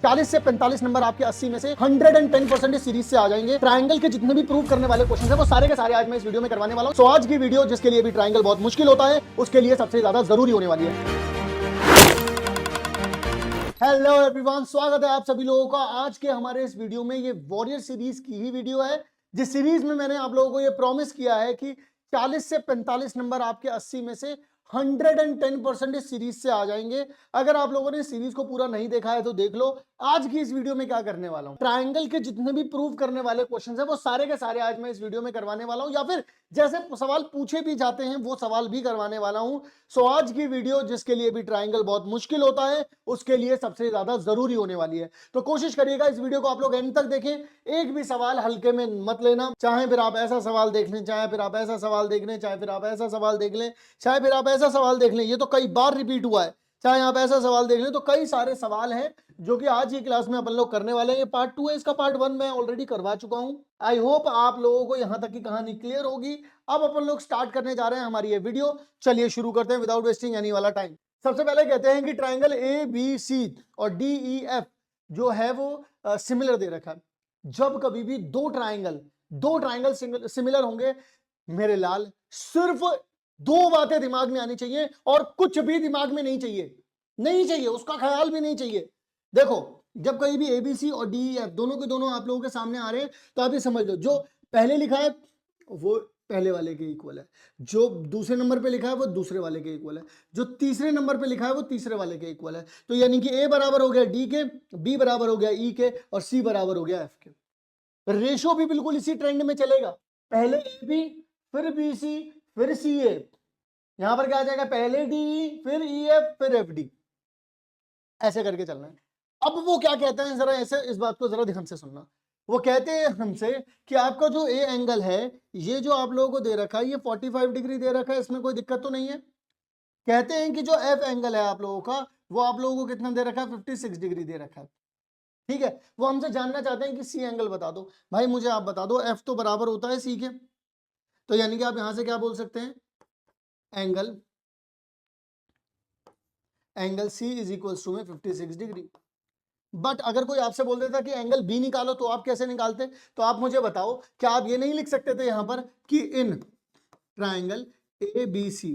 40 से 45 नंबर आपके 80 में से 110% सीरीज से आ जाएंगे। ट्रायंगल के जितने भी प्रूव करने वाले क्वेश्चन है वो सारे के सारे आज मैं इस वीडियो में करवाने वाला हूं। तो आज की वीडियो जिसके लिए भी ट्रायंगल बहुत मुश्किल होता है उसके लिए सबसे ज्यादा जरूरी होने वाली है। हेलो एवरीवन, स्वागत है आप सभी लोगों का आज के हमारे इस वीडियो में। ये वॉरियर सीरीज की ही वीडियो है जिस सीरीज में मैंने आप लोगों को ये प्रॉमिस किया है कि 40 से 45 नंबर आपके 80 में से 110% इस सीरीज से आ जाएंगे। अगर आप लोगों ने सीरीज को पूरा नहीं देखा है तो देख लो। आज की इस वीडियो में क्या करने वाला हूं, ट्रायंगल के जितने भी प्रूव करने वाले क्वेश्चंस है वो सारे के सारे आज मैं इस वीडियो में करवाने वाला हूं, या फिर जैसे सवाल पूछे भी जाते हैं वो सवाल भी करवाने वाला हूं। सो आज की वीडियो जिसके लिए भी ट्रायंगल बहुत मुश्किल होता है उसके लिए सबसे ज्यादा जरूरी होने वाली है। तो कोशिश करिएगा इस वीडियो को आप लोग एंड तक देखें, एक भी सवाल हल्के में मत लेना। चाहे फिर आप ऐसा सवाल देख लें, चाहे फिर आप ऐसा सवाल देख लें, चाहे फिर आप ऐसा सवाल देख लें, चाहे फिर आप ऐसा सवाल देख लें, ये तो कई बार रिपीट हुआ है। चाहे आप ऐसा सवाल देख लें, तो कई सारे सवाल हैं जो कि आज की क्लास में अपन लोग करने वाले हैं। ये पार्ट 2 है, इसका पार्ट 1 मैं ऑलरेडी करवा चुका हूं। आई होप आप लोगों को यहां तक की कहानी क्लियर होगी। अब अपन लोग स्टार्ट करने जा रहे हैं हमारी ये वीडियो। चलिए शुरू करते हैं विदाउट वेस्टिंग एनी वाला टाइम। सबसे पहले कहते हैं कि ट्राइंगल ए बी सी और डी ई एफ जो है वो सिमिलर दे रखा है। जब कभी भी दो ट्राइंगल सिमिलर होंगे मेरे लाल, सिर्फ दो बातें दिमाग में आनी चाहिए और कुछ भी दिमाग में नहीं चाहिए, उसका ख्याल भी नहीं चाहिए। देखो, जब कहीं भी एबीसी और डी एफ दोनों के दोनों आप लोगों के सामने आ रहे हैं तो आप ये समझ लो, जो पहले लिखा है वो पहले वाले के इक्वल है, जो दूसरे नंबर पे लिखा है वो दूसरे वाले के इक्वल है, जो तीसरे नंबर पे लिखा है वो तीसरे वाले के इक्वल है। तो यानी कि ए बराबर हो गया डी के, बी बराबर हो गया ई के और सी बराबर हो गया एफ के। रेशो भी बिल्कुल इसी ट्रेंड में चलेगा, पहले ए बी फिर बी सी फिर सी ए। यहां पर क्या आ जाएगा, पहले डी फिर ई एफ फिर एफ डी, ऐसे करके चलना है। अब वो क्या कहते हैं, जरा ऐसे इस बात को जरा ध्यान से सुनना। वो कहते हैं हमसे कि आपका जो ए एंगल है, ये जो आप लोगों को दे रखा है ये 45 डिग्री दे रखा है, इसमें कोई दिक्कत तो नहीं है। कहते हैं कि जो एफ एंगल है आप लोगों का, वो आप लोगों को कितना दे रखा है, 56 डिग्री दे रखा है। ठीक है, वो हमसे जानना चाहते हैं कि सी एंगल बता दो। भाई मुझे आप बता दो, एफ तो बराबर होता है सी के, तो यानी कि आप यहां से क्या बोल सकते हैं, angle C is equal to में 56 डिग्री। बट अगर कोई आपसे बोल देता कि एंगल बी निकालो, तो आप कैसे निकालते? तो आप मुझे बताओ, क्या आप ये नहीं लिख सकते थे यहां पर कि in triangle A B C,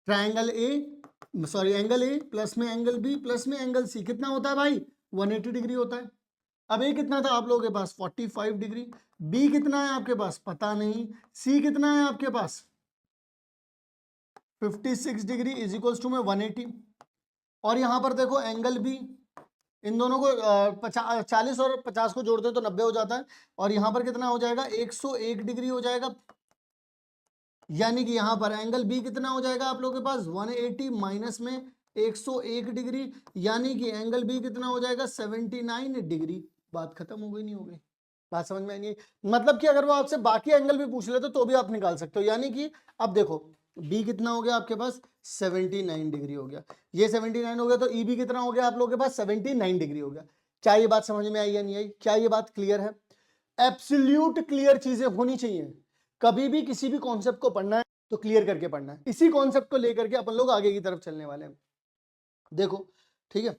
triangle angle A plus में एंगल बी प्लस में एंगल सी कितना होता है भाई, 180 डिग्री होता है। अब ए कितना था आप लोगों के पास, 45 डिग्री। बी कितना है आपके पास, पता नहीं। सी कितना है आपके पास, 56 डिग्री इज इक्वल टू में 180। और यहां पर देखो एंगल बी, इन दोनों को 40 और 50 को जोड़ते हैं तो 90 हो जाता है। और यहां पर कितना हो जाएगा, 101 डिग्री हो जाएगा। यानी कि यहां पर एंगल बी कितना हो जाएगा आप लोगों के पास, 180 माइनस में 101 डिग्री, यानी कि एंगल बी कितना हो जाएगा, 79 डिग्री। बात खत्म हो गई, नहीं हो गई? बात समझ में आई नहीं? मतलब कि अगर वो आपसे बाकी एंगल भी पूछ लेते तो भी आप निकाल सकते हो। यानी कि अब देखो, बी कितना हो गया आपके पास, 79 डिग्री हो गया। ये 79 हो गया तो ई बी कितना हो गया आप लोगों के पास, 79 डिग्री हो गया। क्या ये बात समझ में आई या नहीं आई? क्या ये बात क्लियर है? एब्सोल्यूट क्लियर चीजें होनी चाहिए। कभी भी किसी भी कॉन्सेप्ट को पढ़ना है तो क्लियर करके पढ़ना है। इसी कॉन्सेप्ट को लेकर के अपन लोग आगे की तरफ चलने वाले हैं। देखो, ठीक है,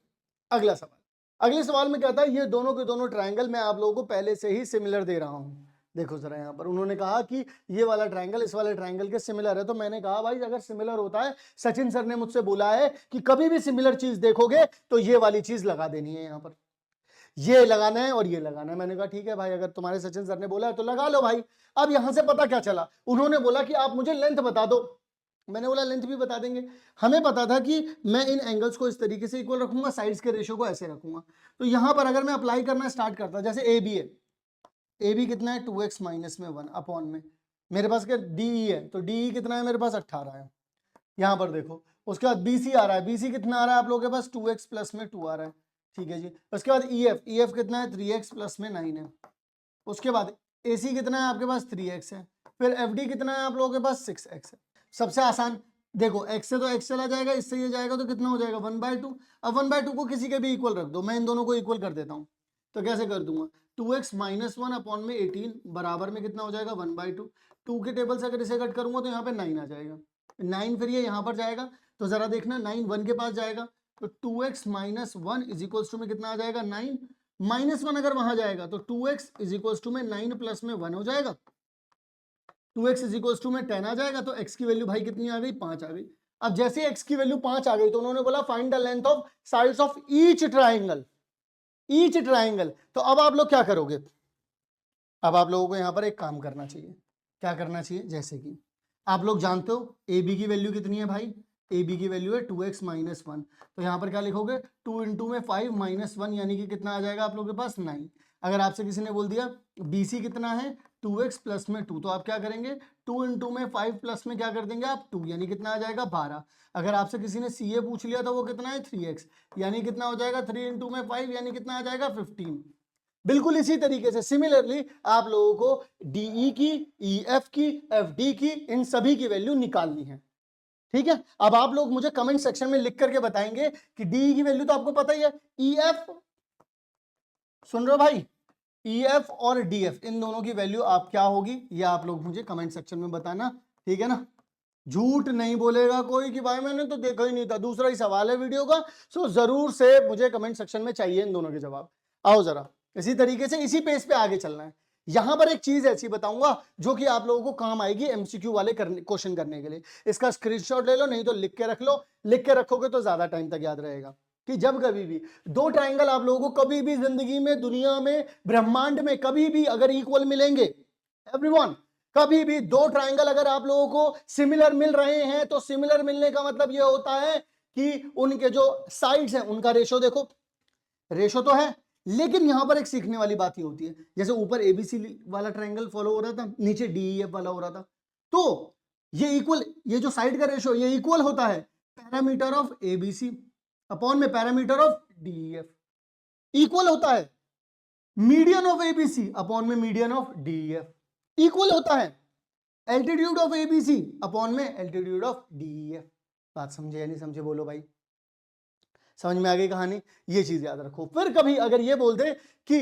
अगला सवाल। अगले सवाल में कहता है ये दोनों के दोनों ट्रायंगल मैं आप लोगों को पहले से ही सिमिलर दे रहा हूं। देखो जरा, यहां पर उन्होंने कहा कि ये वाला ट्रायंगल इस वाले ट्रायंगल के सिमिलर है, तो मैंने कहा भाई अगर सिमिलर होता है, सचिन सर ने मुझसे बोला है कि कभी भी सिमिलर चीज देखोगे तो ये वाली चीज लगा देनी है, यहां पर ये लगाना है और ये लगाना है। मैंने कहा ठीक है भाई, अगर तुम्हारे सचिन सर ने बोला है तो लगा लो भाई। अब यहां से पता क्या चला, उन्होंने बोला कि आप मुझे लेंथ बता दो। मैंने बोला लेंथ भी बता देंगे। हमें पता था कि मैं इन एंगल्स को इस तरीके से इक्वल रखूंगा, साइड्स के रेशियो को ऐसे रखूंगा। तो यहां पर अगर मैं अप्लाई करना स्टार्ट करता, जैसे ए बी है, ए बी कितना है, 2x माइनस में 1 अपॉन में मेरे पास क्या डी ई है, तो डी ई कितना है मेरे पास, 18 है। यहां पर देखो, उसके बाद बी सी आ रहा है, बी सी कितना आ रहा है आप लोगों के पास, 2x प्लस में 2 आ रहा है। ठीक है जी। उसके बाद ई एफ कितना है, 3x प्लस में 9 है। उसके बाद ए सी कितना है आपके पास, 3x है। फिर एफ डी कितना है आप लोगों के पास, 6x है। सबसे आसान, देखो x से तो x चला जाएगा, इससे ये जाएगा तो कितना हो जाएगा, 1/2। अब 1/2 को किसी के भी इक्वल रख दो, मैं इन दोनों को इक्वल कर देता हूँ। तो कैसे कर दूंगा, 2x माइनस 1 अपॉन में 18 बराबर में कितना हो जाएगा, 1/2। 2 के टेबल से अगर इसे कट करूंगा तो यहाँ पे 9 आ जाएगा। 9 फिर ये यहाँ पर जाएगा, तो जरा देखना 9 1 के पास जाएगा, तो 2x minus 1 is equals to में कितना आ जाएगा 9, -1 अगर वहां जाएगा तो 2x इज इक्वल्स टू में 9 प्लस में 1 हो जाएगा, 2x इज इक्वल्स टू में 10 आ जाएगा। तो x की वैल्यू भाई कितनी आ गई 5 आ गई। अब जैसे x की वैल्यू 5 आ गई तो उन्होंने बोला find the length of sides of each triangle, each triangle. तो अब आप लोग क्या करोगे, अब आप लोगों को यहां पर एक काम करना चाहिए। क्या करना चाहिए, जैसे कि आप लोग जानते हो ए बी की वैल्यू कितनी है भाई, ए बी की वैल्यू है 2x माइनस 1। तो यहाँ पर क्या लिखोगे 2 इंटू में 5 माइनस 1 यानी कि कितना आ जाएगा आप लोगों के पास 9। अगर आपसे किसी ने बोल दिया BC कितना है 2x प्लस में 2, तो आप क्या करेंगे 2 इंटू में 5 प्लस में क्या कर देंगे आप 2 यानी कितना आ जाएगा 12। अगर आपसे किसी ने CA पूछ लिया तो वो कितना है 3x यानी कितना हो जाएगा 3 इंटू में 5 यानी कितना आ जाएगा 15। बिल्कुल इसी तरीके से सिमिलरली आप लोगों को DE की, EF की, FD की, इन सभी की वैल्यू निकालनी है। ठीक है, अब आप लोग मुझे कमेंट सेक्शन में लिख करके बताएंगे कि DE की वैल्यू तो आपको पता ही है, EF सुन रहे हो भाई, EF और DF इन दोनों की वैल्यू आप क्या होगी ये आप लोग मुझे कमेंट सेक्शन में बताना, ठीक है ना। झूठ नहीं बोलेगा कोई कि भाई मैंने तो देखा ही नहीं था, दूसरा ही सवाल है वीडियो का। सो जरूर से मुझे कमेंट सेक्शन में चाहिए इन दोनों के जवाब। आओ जरा इसी तरीके से इसी पेज पे आगे चलना है। यहां पर एक चीज ऐसी बताऊंगा जो कि आप लोगों को काम आएगी MCQ वाले क्वेश्चन करने के लिए। इसका स्क्रीनशॉट ले लो, नहीं तो लिख के रख लो, लिख के रखोगे तो ज्यादा टाइम तक याद रहेगा कि जब कभी भी दो ट्राइंगल आप लोगों को कभी भी जिंदगी में, दुनिया में, ब्रह्मांड में कभी भी अगर इक्वल मिलेंगे, एवरीवन, कभी भी दो ट्राइंगल अगर आप लोगों को सिमिलर मिल रहे हैं तो सिमिलर मिलने का मतलब यह होता है कि उनके जो साइड्स हैं उनका रेशो देखो, रेशो तो है, लेकिन यहां पर एक सीखने वाली बात ही होती है। जैसे ऊपर ABC वाला ट्राइंगल फॉलो हो रहा था, नीचे DEF वाला हो रहा था, तो ये इक्वल, ये जो साइड का रेशो ये इक्वल होता है पैरामीटर ऑफ ABC अपॉन में पैरामीटर ऑफ DEF, इक्वल होता है मीडियन ऑफ ABC अपॉन में मीडियन ऑफ DEF, इक्वल होता है एल्टीट्यूड ऑफ ABC अपॉन में एल्टीट्यूड ऑफ DEF। बात समझे या नहीं समझे बोलो भाई, समझ में आ गई कहानी, ये चीज याद रखो। फिर कभी अगर ये बोल दे कि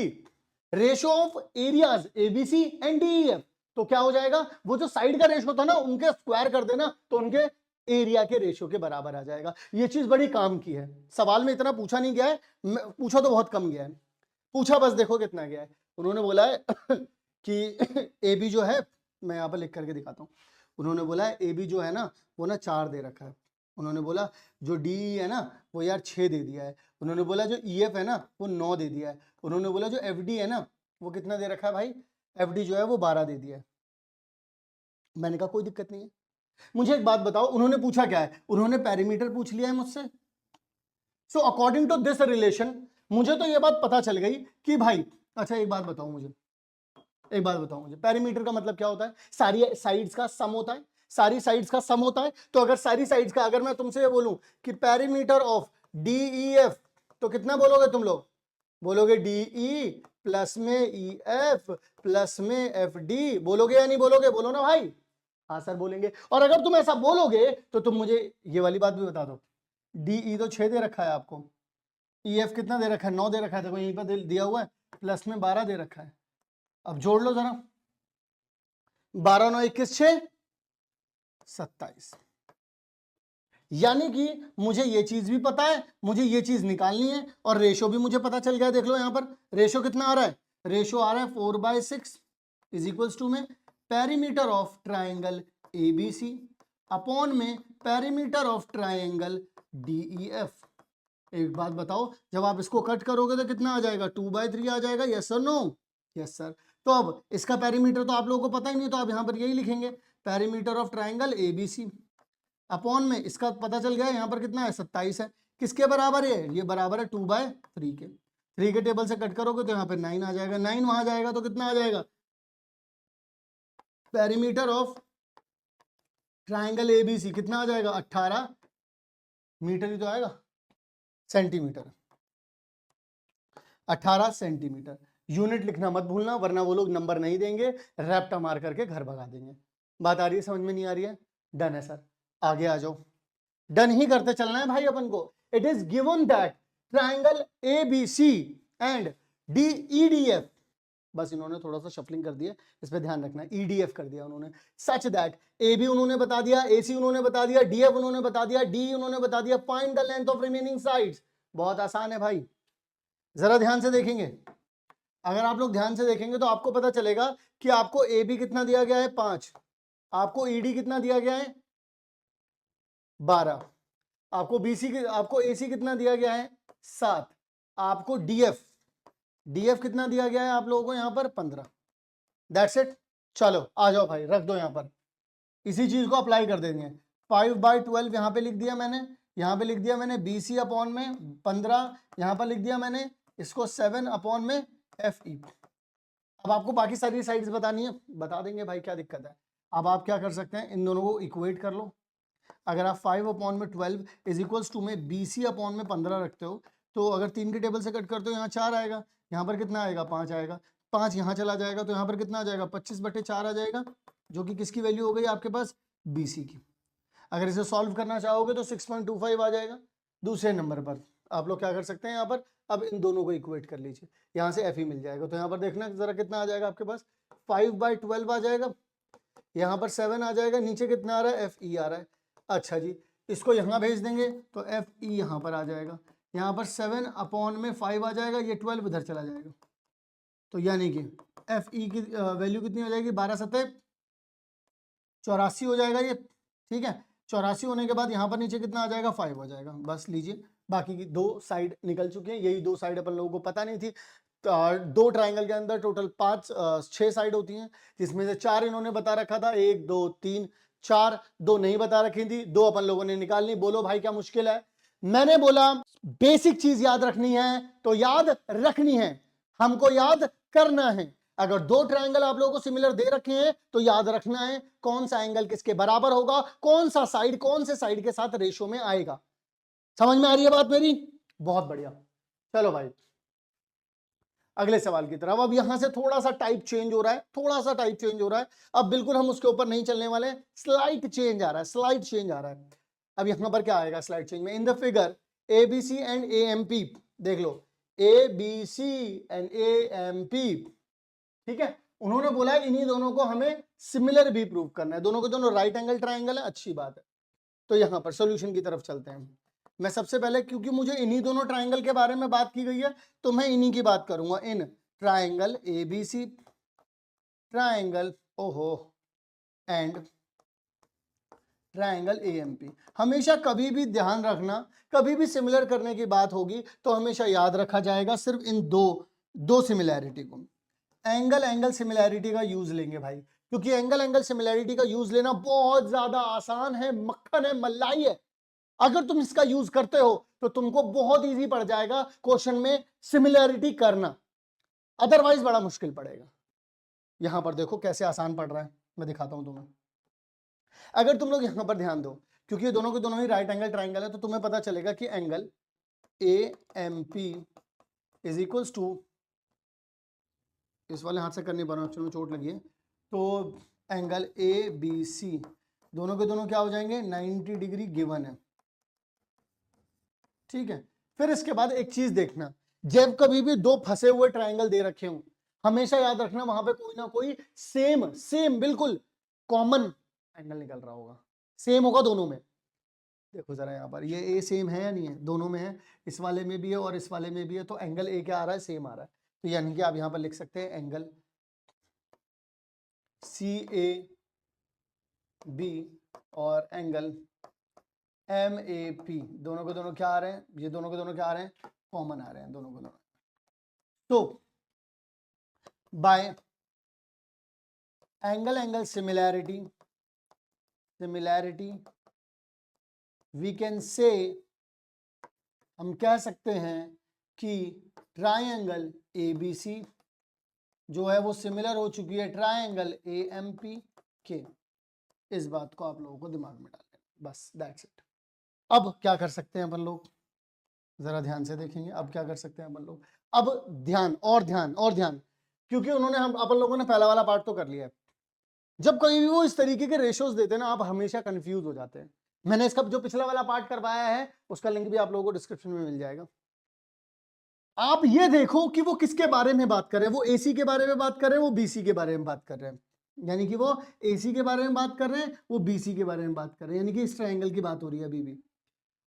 ratio of areas ABC and DEF, तो क्या हो जाएगा, वो जो साइड का रेशो था ना उनके स्क्वायर कर देना तो उनके एरिया के रेशो के बराबर आ जाएगा। ये चीज बड़ी काम की है, सवाल में इतना पूछा नहीं गया है, पूछा तो बहुत कम गया है, पूछा बस देखो कितना गया है। उन्होंने बोला है कि AB जो है, मैं यहाँ पर लिख करके दिखाता हूँ, उन्होंने बोला है AB जो है ना वो ना 4 दे रखा है, उन्होंने बोला जो DE है ना वो यार 6 दे दिया है, उन्होंने बोला जो EF है ना वो 9 दे दिया है, उन्होंने बोला जो FD है ना वो कितना दे रखा है भाई, FD जो है वो 12 दे दिया है। मैंने कहा कोई दिक्कत नहीं है। मुझे एक बात बताओ, उन्होंने पूछा क्या है, उन्होंने पैरामीटर पूछ लिया है मुझसे। So according to this relation मुझे तो ये बात पता चल गई कि भाई, अच्छा एक बात बताओ मुझे, एक बात बताओ मुझे, पैरामीटर का मतलब क्या होता है, सारी साइड्स का सम होता है, सारी साइड्स का सम होता है। तो अगर सारी साइड्स का, अगर मैं तुमसे ये बोलूं कि पैरामीटर ऑफ DEF, तो कितना बोलोगे तुम लोग, बोलोगे DE प्लस में EF प्लस में FD, बोलोगे या नहीं बोलोगे, बोलो ना भाई। हाँ सर बोलेंगे। और अगर तुम ऐसा बोलोगे तो तुम मुझे ये वाली बात भी बता दो, DE तो 6 दे रखा है आपको, EF कितना दे रखा है 9 दे रखा है, देखो यहीं पर दिया हुआ है, प्लस में 12 दे रखा है। अब जोड़ लो जरा, 12 9 21 6 27, यानी कि मुझे ये चीज भी पता है, मुझे ये चीज निकालनी है, और रेशो भी मुझे पता चल गया। देख लो यहां पर रेशो कितना आ रहा है, रेशो आ रहा है 4/6 इज इक्वल्स टू में perimeter of triangle ABC upon में पेरीमीटर ऑफ ट्राइंगल DEF। एक बात बताओ, जब आप इसको कट करोगे तो कितना आ जाएगा, 2/3 आ जाएगा, yes sir no, yes sir. तो अब इसका पेरीमीटर तो आप लोगों को पता ही नहीं, तो आप यहां पर यही लिखेंगे perimeter of triangle ABC upon में इसका पता चल गया यहाँ पर कितना है 27 है, किसके बराबर है, ये बराबर है 2/3 के। 3 के टेबल से कट करोगे तो यहाँ पे 9 आ जाएगा, 9 वहां जाएगा तो कितना आ जाएगा, पेरीमीटर ऑफ ट्राइंगल ABC कितना आ जाएगा 18 मीटर ही तो आएगा, सेंटीमीटर, 18 सेंटीमीटर। यूनिट लिखना मत भूलना वरना वो लोग नंबर नहीं देंगे, रैप्टा मार करके घर भगा देंगे। बात आ रही है, समझ में नहीं आ रही है, डन है सर, आगे आ जाओ, डन ही करते चलना है भाई अपन को। It is given that triangle ABC and DEDF बस इन्होंने थोड़ा सा शफलिंग कर दिया, इस पे ध्यान रखना है। ईडीएफ कर दिया उन्होंने, सच दैट ए बी उन्होंने बता दिया, एसी उन्होंने बता दिया, डीएफ उन्होंने बता दिया, डी उन्होंने बता दिया, find the length of remaining sides. बहुत आसान है भाई, जरा ध्यान से देखेंगे। अगर आप लोग ध्यान से देखेंगे तो आपको पता चलेगा कि आपको ए बी कितना दिया गया है 5, आपको ईडी कितना दिया गया है 12, आपको आपको एसी कितना दिया गया है 7, आपको डीएफ कितना दिया गया है आप लोगों को यहां पर 15। That's it. चलो आ जाओ भाई, रख दो यहां पर, इसी चीज को अप्लाई कर देंगे। 5/12 यहां पे लिख दिया मैंने, यहां पे लिख दिया मैंने BC अपॉन में 15, यहां पर लिख दिया मैंने इसको 7 अपॉन में FE। अब आपको बाकी सारी साइड्स बतानी है, बता देंगे भाई, क्या दिक्कत है। अब आप क्या कर सकते हैं, इन दोनों को इक्वेट कर लो। अगर आप 5/12 इज इक्वल्स टू में BC अपॉन में 15 रखते हो, तो अगर 3 के टेबल से कट करते हो यहाँ 4 आएगा, यहाँ पर कितना आएगा 5 आएगा, 5 यहाँ चला जाएगा तो यहाँ पर कितना आ जाएगा 25/4 आ जाएगा, जो कि किसकी वैल्यू हो गई आपके पास BC की। अगर इसे सॉल्व करना चाहोगे तो 6.25 आ जाएगा। दूसरे नंबर पर आप लोग क्या कर सकते हैं, यहाँ पर अब इन दोनों को इक्वेट कर लीजिए, यहाँ से FE मिल जाएगा। तो यहाँ पर देखना जरा कितना आ जाएगा आपके पास, 5/12 आ जाएगा, यहाँ पर 7 आ जाएगा, नीचे कितना आ रहा है FE आ रहा है। अच्छा जी, इसको यहाँ भेज देंगे तो FE यहाँ पर आ जाएगा, यहाँ पर 7 अपॉन में 5 आ जाएगा, ये 12 उधर चला जाएगा, तो यानी कि FE की वैल्यू कितनी हो जाएगी 12×7 84 हो जाएगा ये, ठीक है। 84 होने के बाद यहाँ पर नीचे कितना आ जाएगा 5 हो जाएगा। बस लीजिए, बाकी की 2 साइड निकल चुके हैं, यही 2 साइड अपन लोगों को पता नहीं थी। 2 ट्राइंगल के अंदर टोटल 6 साइड होती हैं, जिसमें से 4 इन्होंने बता रखा था, 1 2 3 4, 2 नहीं बता रखी थी, 2 अपन लोगों ने निकालनी। बोलो भाई क्या मुश्किल है। मैंने बोला बेसिक चीज याद रखनी है तो याद रखनी है, हमको याद करना है। अगर 2 ट्रायंगल आप लोगों को सिमिलर दे रखे हैं तो याद रखना है कौन सा एंगल किसके बराबर होगा, कौन सा साइड कौन से साइड के साथ रेशो में आएगा। समझ में आ रही है बात मेरी? बहुत बढ़िया। चलो भाई अगले सवाल की तरफ। अब यहां से थोड़ा सा टाइप चेंज हो रहा है, थोड़ा सा टाइप चेंज हो रहा है। अब बिल्कुल हम उसके ऊपर नहीं चलने वाले, स्लाइट चेंज आ रहा है, स्लाइट चेंज आ रहा है। अब यहां पर क्या आएगा स्लाइड चेंज में, in the figure ABC and AMP, देख लो ABC एंड AMP, ठीक है। उन्होंने बोला है इन्हीं दोनों को हमें सिमिलर भी प्रूव करना है, दोनों के दोनों राइट एंगल ट्राइंगल है, अच्छी बात है। तो यहां पर सॉल्यूशन की तरफ चलते हैं। मैं सबसे पहले, क्योंकि मुझे इन्हीं दोनों ट्राइंगल के बारे में बात की गई है, तो मैं इन्हीं की बात करूंगा, इन ट्राइंगल ABC, ट्राइंगल ओहो एंड ट्राइंगल AMP। हमेशा कभी भी ध्यान रखना, कभी भी सिमिलर करने की बात होगी तो हमेशा याद रखा जाएगा सिर्फ इन दो सिमिलैरिटी को। एंगल एंगल सिमिलैरिटी का यूज लेंगे भाई, क्योंकि एंगल एंगल सिमिलैरिटी का यूज लेना बहुत ज्यादा आसान है, मक्खन है, मलाई है। अगर तुम इसका यूज करते हो तो तुमको बहुत इजी पड़ जाएगा क्वेश्चन में सिमिलैरिटी करना, अदरवाइज बड़ा मुश्किल पड़ेगा। यहां पर देखो कैसे आसान पड़ रहा है, मैं दिखाता हूं तुम्हें। अगर तुम लोग यहां पर ध्यान दो, क्योंकि ये दोनों के दोनों ही राइट एंगल ट्राइंगल है, तो तुम्हें पता चलेगा कि angle AMP is equals to, इस वाले हाथ से करनी पड़ा, चलो चोट लगी है, तो एंगल ABC दोनों के दोनों क्या हो जाएंगे 90 डिग्री गिवन है, ठीक है। फिर इसके बाद एक चीज देखना, जब कभी भी 2 फंसे हुए ट्राइंगल दे रखे हों, हमेशा याद रखना वहां पे कोई ना कोई सेम बिल्कुल कॉमन एंगल निकल रहा होगा, सेम होगा दोनों में। देखो जरा यहाँ पर ये A सेम है या नहीं है, दोनों में है, इस वाले में भी है और इस वाले में भी है, तो एंगल A क्या आ रहा है सेम आ रहा है। तो यानी कि आप यहाँ पर लिख सकते हैं एंगल CAB और एंगल MAP, दोनों के दोनों क्या आ रहे हैं, ये दोनों के दोनों क्या आ रहे हैं कॉमन आ रहे हैं दोनों के दोनों। तो by angle angle similarity we can say, हम कह सकते हैं कि ट्राइंगल ABC जो है वो सिमिलर हो चुकी है ट्राइंगल AMP के। इस बात को आप लोगों को दिमाग में डालना, बस दैट्स इट। अब क्या कर सकते हैं अपन लोग, जरा ध्यान से देखेंगे। अब क्या कर सकते हैं अपन लोग, अब ध्यान और ध्यान और ध्यान, क्योंकि उन्होंने हम अपन लोगों ने पहला वाला पार्ट तो कर लिया है। जब कभी भी वो इस तरीके के रेशियोज देते हैं ना, आप हमेशा कंफ्यूज हो जाते हैं। मैंने इसका जो पिछला वाला पार्ट करवाया है उसका लिंक भी आप लोगों को डिस्क्रिप्शन में मिल जाएगा। आप ये देखो कि वो किसके बारे में बात कर रहे हैं, वो एसी के बारे में बात कर रहे हैं, वो बीसी के बारे में बात कर रहे हैं। यानी कि वो एसी के बारे में बात कर रहे हैं, वो बीसी के बारे में बात कर रहे हैं, यानी कि इस ट्रायंगल की बात हो रही है अभी भी।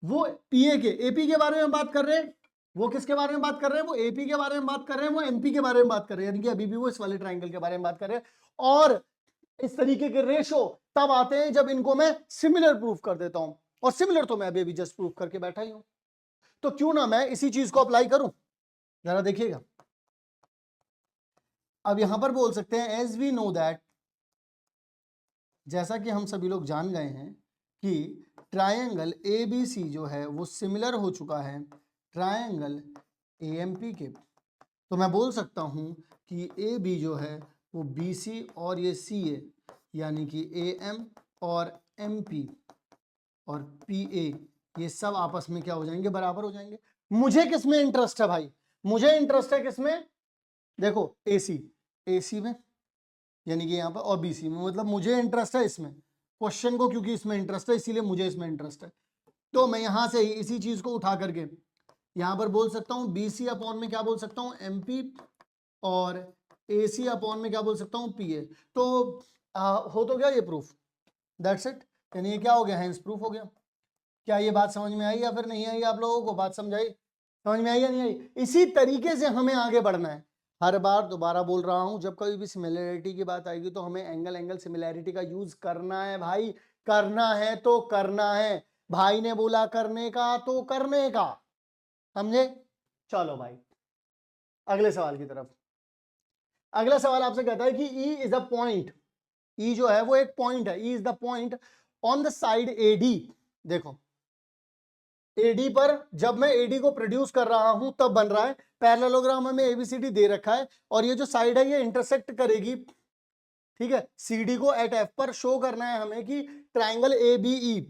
वो पीए के एपी के बारे में बात कर रहे हैं, वो किसके बारे में बात कर रहे हैं, वो एपी के बारे में बात कर रहे हैं, वो एमपी के बारे में बात कर रहे हैं, यानी कि अभी भी वो इस वाले ट्रायंगल के बारे में बात कर रहे हैं। और इस तरीके के रेशो तब आते हैं जब इनको मैं सिमिलर प्रूफ कर देता हूं, और सिमिलर तो मैं अभी जस्ट प्रूफ करके बैठा ही हूं। तो क्यों ना मैं इसी चीज को अप्लाई करूं, जरा देखिएगा। अब यहां पर बोल सकते हैं एज वी नो दैट, जैसा कि हम सभी लोग जान गए हैं कि ट्रायंगल ए बी सी जो है वो सिमिलर हो चुका है ट्रायंगल ए एम पी के। तो मैं बोल सकता हूं कि ए बी जो है वो बी सी और ये सी ए, यानी कि ए एम और एम पी और पी ए, ये सब आपस में क्या हो जाएंगे, बराबर हो जाएंगे। मुझे किसमें इंटरेस्ट है भाई, मुझे इंटरेस्ट है किसमें, देखो एसी, एसी में यानी कि यहाँ पर, और बीसी में, मतलब मुझे इंटरेस्ट है इसमें क्वेश्चन को, क्योंकि इसमें इंटरेस्ट है इसीलिए मुझे इसमें इंटरेस्ट है। तो मैं यहां से ही इसी चीज को उठा करके यहां पर बोल सकता हूं बीसी अपॉन में क्या बोल सकता हूं एमपी, और एसी अपॉन में क्या बोल सकता हूं पीए। तो हो तो गया ये प्रूफ, दैट्स इट, यानी ये क्या हो गया, हैंस प्रूफ हो गया। क्या ये बात समझ में आई या फिर नहीं आई, आप लोगों को बात समझ आई, समझ में आई या नहीं आई। इसी तरीके से हमें आगे बढ़ना है। हर बार दोबारा बोल रहा हूं, जब कभी भी सिमिलैरिटी की बात आएगी तो हमें एंगल एंगल सिमिलैरिटी का यूज करना है भाई, करना है तो करना है, भाई ने बोला करने का तो करने का, समझे। चलो भाई अगले सवाल की तरफ। अगला सवाल आपसे कहता है कि ई इज अ पॉइंट, ई जो है वो एक पॉइंट है, E is the point on the side AD. देखो एडी पर जब मैं एडी को प्रोड्यूस कर रहा हूं तब बन रहा है, पैरेललोग्राम हमें एबीसीडी दे रखा है, और ये जो साइड है ये इंटरसेक्ट करेगी, ठीक है। सीडी को एट एफ पर शो करना है हमें कि ट्राइंगल ए बी ई,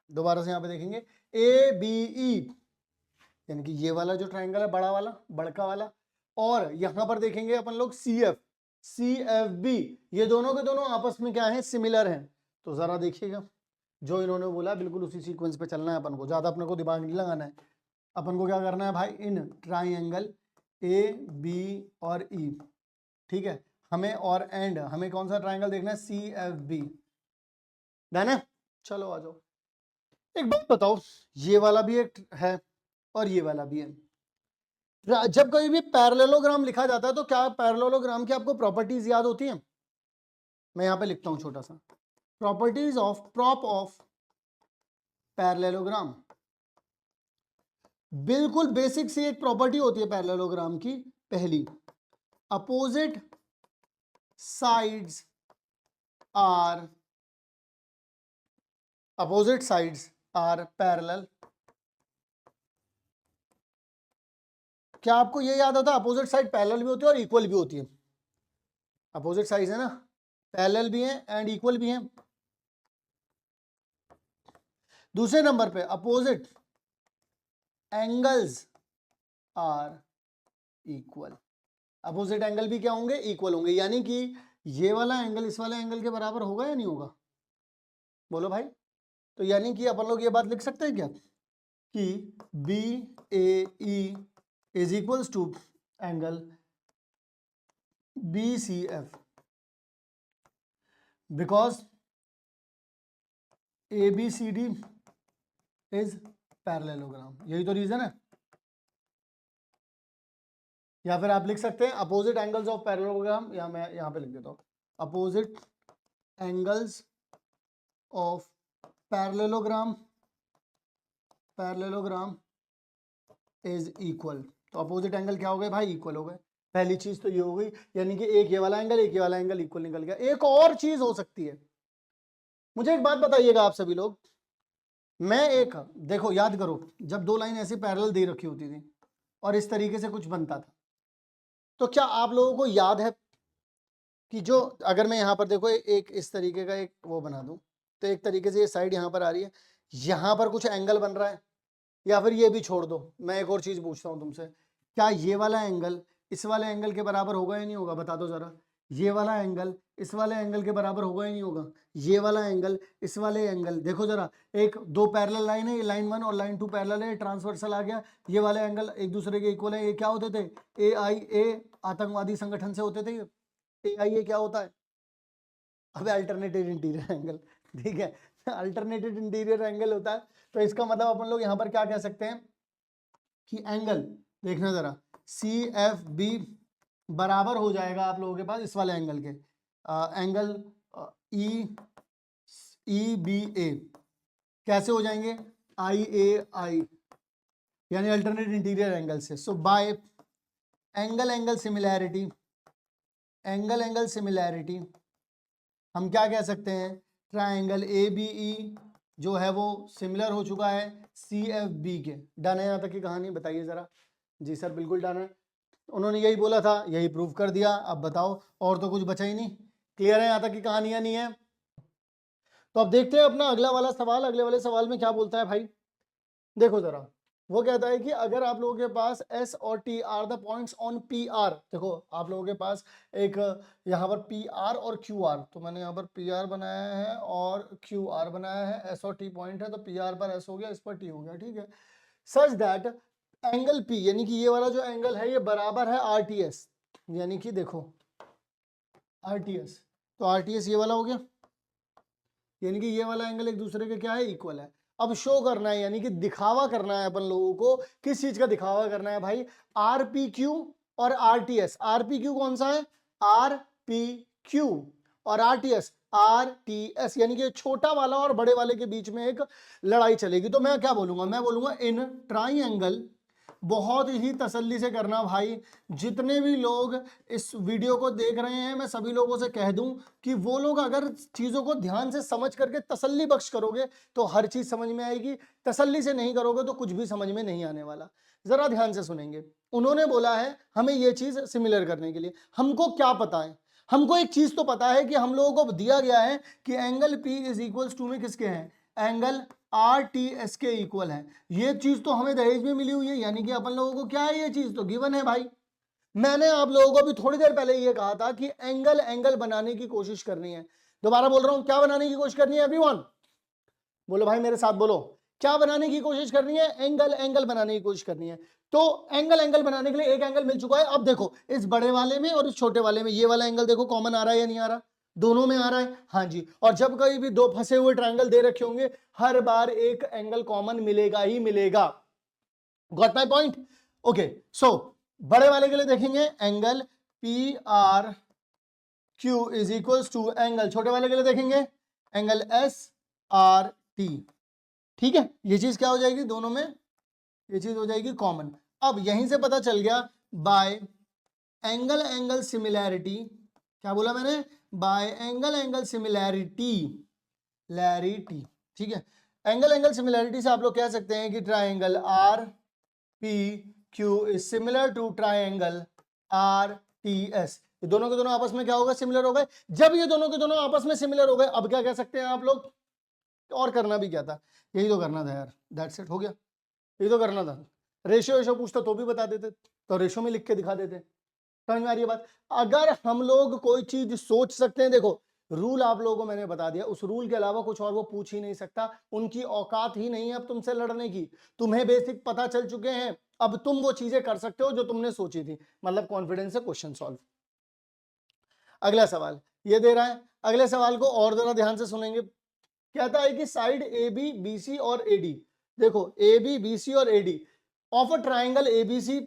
दोबारा से यहां पे देखेंगे ए बी ई, यानी कि ये वाला जो ट्राइंगल है बड़ा वाला, बड़का वाला, और यहां पर देखेंगे अपन लोग C F, C F B, ये दोनों के दोनों आपस में क्या है, सिमिलर हैं। तो जरा देखिएगा जो इन्होंने बोला बिल्कुल उसी सीक्वेंस पे चलना है अपन को, ज्यादा अपने को दिमाग नहीं लगाना है। अपन को क्या करना है भाई, इन ट्राइंगल ए बी और ई, ठीक है, हमें और एंड हमें कौन सा ट्राइंगल देखना है, सी एफ बी, डन है। चलो आ जाओ, एक बात बताओ, ये वाला भी एक है और ये वाला भी है। जब कभी भी पैरेललोग्राम लिखा जाता है तो क्या पैरेललोग्राम की आपको प्रॉपर्टीज याद होती हैं, मैं यहां पे लिखता हूं छोटा सा, properties of prop of parallelogram. बिल्कुल बेसिक सी एक प्रॉपर्टी होती है पैरेललोग्राम की, पहली, opposite sides are, opposite sides are parallel. क्या आपको ये याद होता है, अपोजिट साइड पैरेलल भी होती है और इक्वल भी होती है, अपोजिट साइड्स है ना, पैरेलल भी है एंड इक्वल भी है। दूसरे नंबर पे opposite angles are equal, opposite angle भी क्या होंगे, इक्वल होंगे, यानी कि ये वाला एंगल इस वाले एंगल के बराबर होगा या नहीं होगा, बोलो भाई। तो यानी कि अपन लोग ये बात लिख सकते हैं क्या कि B A E is equals to angle B C F, because A B C D is parallelogram, यही तो रीजन है। या फिर आप लिख सकते हैं अपोजिट एंगल्स ऑफ पैरेललोग्राम, या मैं यहां पे लिख देता हूं opposite angles of parallelogram, parallelogram is equal. तो अपोजिट एंगल क्या हो गए भाई, इक्वल हो गए। पहली चीज तो ये हो गई, यानी कि एक ये वाला एंगल एक ये वाला एंगल इक्वल निकल गया। एक और चीज हो सकती है, मुझे एक बात बताइएगा आप सभी लोग, मैं एक, देखो याद करो जब दो लाइन ऐसे पैरेलल दे रखी होती थी और इस तरीके से कुछ बनता था, तो क्या आप लोगों को याद है कि जो, अगर मैं यहां पर देखो एक इस तरीके का एक वो बना दूं, तो एक तरीके से ये साइड यहां पर आ रही है, यहां पर कुछ एंगल बन रहा है, या फिर ये भी छोड़ दो, मैं एक और चीज पूछता हूं तुमसे, क्या ये वाला एंगल इस वाले एंगल के बराबर होगा या नहीं होगा, बता दो जरा। ये वाला एंगल इस वाले एंगल के बराबर होगा ही नहीं होगा, ये वाला एंगल इस वाले एंगल, देखो जरा, एक दो पैरेलल लाइन है, ये लाइन 1 और लाइन 2 पैरेलल है, ट्रांसवर्सल आ गया, ये वाले एंगल एक दूसरे के इक्वल है। ये क्या होते थे? AIA आतंकवादी संगठन से होते थे। ये AIA क्या होता है? अबे अल्टरनेटेड इंटीरियर एंगल, ठीक है, अल्टरनेटेड इंटीरियर एंगल होता है। तो इसका मतलब अपन लोग यहाँ पर क्या कह सकते हैं कि एंगल, देखना जरा, CFB बराबर हो जाएगा आप लोगों के पास इस वाले एंगल के, एंगल EBA कैसे हो जाएंगे? IAI, यानी अल्टरनेट इंटीरियर एंगल से। So by angle similarity, angle similarity हम क्या कह सकते हैं? ट्राइंगल ABE जो है वो सिमिलर हो चुका है CFB के। डन है यहाँ तक की कहानी? बताइए जरा। जी सर बिल्कुल डन है, उन्होंने यही बोला था, यही प्रूव कर दिया। अब बताओ, और तो कुछ बचा ही नहीं। क्लियर है यहाँ तक की कहानियां? नहीं है तो अब देखते हैं अपना अगला वाला सवाल। अगले वाले सवाल में क्या बोलता है भाई, देखो जरा। वो कहता है कि अगर आप लोगों के पास S और T are the points on PR, देखो आप लोगों के पास एक यहाँ पर PR और QR, तो मैंने यहाँ पर PR बनाया है और QR बनाया है, S और T पॉइंट है, तो PR पर S हो गया, इस पर T हो गया, ठीक है। सच दैट एंगल P, यानी कि ये वाला जो एंगल है ये बराबर है RTS, यानी कि देखो RTS, तो RTS ये वाला हो गया, यानी कि ये वाला एंगल एक दूसरे के क्या है? इक्वल है। अब शो करना है, यानी कि दिखावा करना है अपन लोगों को। किस चीज का दिखावा करना है भाई? RPQ और RTS। RPQ कौन सा है? RPQ और RTS, यानी कि छोटा वाला और बड़े वाले के बीच में एक लड़ाई चलेगी। तो मैं क्या बोलूंगा? मैं बोलूंगा इन ट्राइंगल, बहुत ही तसल्ली से करना भाई। जितने भी लोग इस वीडियो को देख रहे हैं, मैं सभी लोगों से कह दूं कि वो लोग अगर चीजों को ध्यान से समझ करके तसल्ली बख्श करोगे तो हर चीज समझ में आएगी। तसल्ली से नहीं करोगे तो कुछ भी समझ में नहीं आने वाला। जरा ध्यान से सुनेंगे। उन्होंने बोला है हमें ये चीज सिमिलर करने के लिए। हमको क्या पता है? हमको एक चीज तो पता है कि हम लोगों को दिया गया है कि angle P is equal to में किसके हैं? एंगल RTS के इक्वल है। ये चीज तो हमें दहेज में मिली हुई है, यानी कि अपन लोगों को क्या है? ये चीज तो गिवन है भाई। मैंने आप लोगों को भी थोड़ी देर पहले ये कहा था कि एंगल बनाने की कोशिश करनी है। दोबारा बोल रहा हूं, क्या बनाने की कोशिश करनी है एवरीवन? बोलो भाई मेरे साथ बोलो, क्या बनाने की कोशिश करनी है? एंगल बनाने की कोशिश करनी है। तो एंगल बनाने के लिए एक एंगल मिल चुका है। अब देखो इस बड़े वाले में और इस छोटे वाले में ये वाला एंगल देखो कॉमन आ रहा है या नहीं आ रहा? दोनों में आ रहा है, हाँ जी। और जब कहीं भी दो फंसे हुए ट्रायंगल दे रखे होंगे, हर बार एक एंगल कॉमन मिलेगा ही मिलेगा। Got my point? Okay, so बड़े वाले के लिए देखेंगे angle PRQ is equals to angle, छोटे वाले के लिए देखेंगे एंगल SRT। ठीक है, ये चीज क्या हो जाएगी? दोनों में ये चीज हो जाएगी कॉमन। अब यहीं से पता चल गया बाय एंगल सिमिलैरिटी, क्या बोला मैंने? बाय एंगल सिमिलैरिटी, लैरिटी, ठीक है। एंगल सिमिलैरिटी से आप लोग कह सकते हैं कि triangle RPQ is similar to triangle RTS। ये दोनों के दोनों आपस में क्या होगा? सिमिलर हो गए। जब ये दोनों के दोनों आपस में सिमिलर हो गए, अब क्या कह सकते हैं आप लोग? और करना भी क्या था? यही तो करना था यार, दैट्स इट, हो गया। यही तो करना था। रेशियो पूछता तो भी बता देते, तो रेशियो में लिख के दिखा देते। समझ में आ रही है बात? अगर हम लोग कोई चीज सोच सकते हैं, देखो रूल आप लोगों को मैंने बता दिया, उस रूल के अलावा कुछ और वो पूछ ही नहीं सकता। उनकी औकात ही नहीं है अब तुमसे लड़ने की। तुम्हें बेसिक पता चल चुके हैं, अब तुम वो चीजें कर सकते हो जो तुमने सोची थी, मतलब कॉन्फिडेंस से क्वेश्चन सॉल्व। अगला सवाल ये दे रहा है, अगले सवाल को और जरा ध्यान से सुनेंगे। कहता है कि साइड AB BC और AD, देखो AB BC और AD of a triangle ABC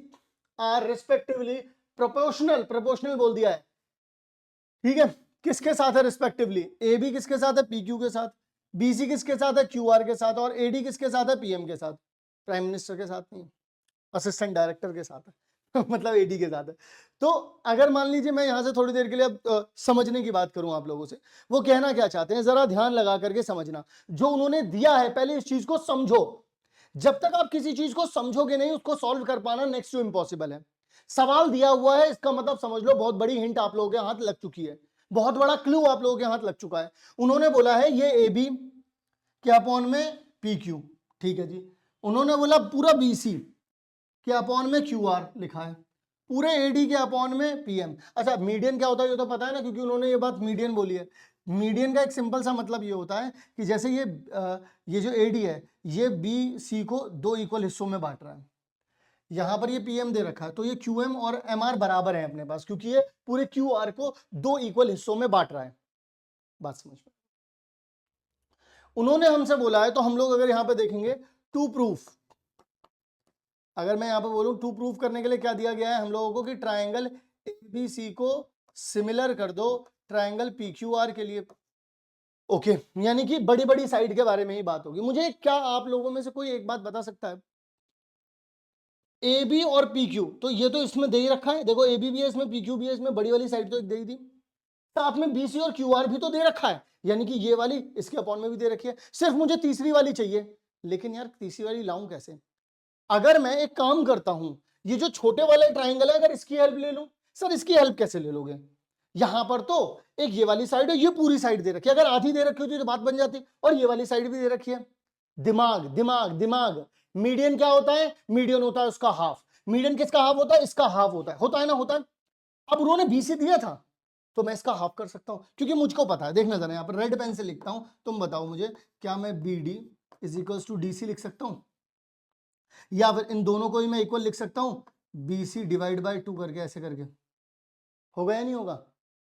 are respectively proportional बोल दिया है, ठीक है। किसके साथ है रिस्पेक्टिवली? AB किसके साथ है? PQ के साथ। BC किसके साथ है? QR के साथ। और AD किसके साथ है? PM के साथ। प्राइम मिनिस्टर के साथ नहीं, असिस्टेंट डायरेक्टर के साथ है मतलब AD के साथ है। तो अगर मान लीजिए मैं यहां से थोड़ी देर के लिए अब समझने की बात करूं आप लोगों से, वो कहना क्या चाहते हैं जरा ध्यान लगा करके समझना। जो उन्होंने दिया है पहले इस चीज को समझो। जब तक आप किसी चीज को समझोगे नहीं, उसको सॉल्व कर पाना नेक्स्ट टू इम्पॉसिबल है। सवाल दिया हुआ है, इसका मतलब समझ लो बहुत बड़ी हिंट आप लोगों के हाथ लग चुकी है, बहुत बड़ा क्लू आप लोगों के हाथ लग चुका है। उन्होंने बोला है ये AB क्या अपॉन में PQ, ठीक है जी। उन्होंने बोला पूरा BC क्या अपॉन में QR लिखा है। पूरे एडी के अपॉन में पीएम। अच्छा मीडियन क्या होता है ये तो पता है ना, क्योंकि उन्होंने ये बात मीडियन बोली है। मीडियन का एक सिंपल सा मतलब ये होता है कि जैसे ये जो एडी है ये बी सी को दो इक्वल हिस्सों में बांट रहा है, यहां पर ये पीएम दे रखा है, तो ये क्यूएम और एमआर बराबर है अपने पास, क्योंकि ये पूरे क्यूआर को दो इक्वल हिस्सों में बांट रहा है। बात समझ में? उन्होंने हमसे बोला है, तो हम लोग अगर यहां पे देखेंगे टू प्रूफ, अगर मैं यहां पे बोलूं टू प्रूफ करने के लिए क्या दिया गया है हम लोगों को कि ट्राइंगल एबीसी को सिमिलर कर दो ट्राइंगल पीक्यूआर के लिए। ओके यानी कि बड़ी बड़ी साइड के बारे में ही बात होगी। मुझे क्या आप लोगों में से कोई एक बात बता सकता है, ए बी और पी क्यू, तो ये तो इसमें दे ही रखा है, देखो ए बी भी है इसमें, पी क्यू भी है इसमें, बड़ी वाली साइड तो एक दे ही दी, साथ में बी सी और क्यू आर भी तो दे रखा है, यानी कि ये वाली इसके अपॉन में भी दे रखी है। सिर्फ मुझे तीसरी वाली चाहिए, लेकिन यार तीसरी वाली लाऊं कैसे? अगर मैं एक काम करता हूं, ये जो छोटे वाले ट्राइंगल है अगर इसकी हेल्प ले लूं, सर इसकी हेल्प कैसे ले लोगे? यहां पर तो एक ये वाली साइड है, ये पूरी साइड दे रखी है, अगर आधी दे रखी होती तो बात बन जाती, और ये वाली साइड भी दे रखी है। दिमाग दिमाग दिमाग। मीडियन क्या होता है? मीडियन होता है उसका हाफ। मीडियन किसका हाफ होता है? इसका हाफ होता है ना, होता है। अब उन्होंने बीसी दिया था तो मैं इसका हाफ कर सकता हूं, क्योंकि मुझको पता है, देखना जरा यहां पर रेड पेन से लिखता हूं, तुम बताओ मुझे, क्या मैं B D is equal to D C लिख सकता हूं, या फिर इन दोनों को ही मैं इक्वल लिख सकता हूं, B C divide by two करके, ऐसे करके। होगा या नहीं होगा?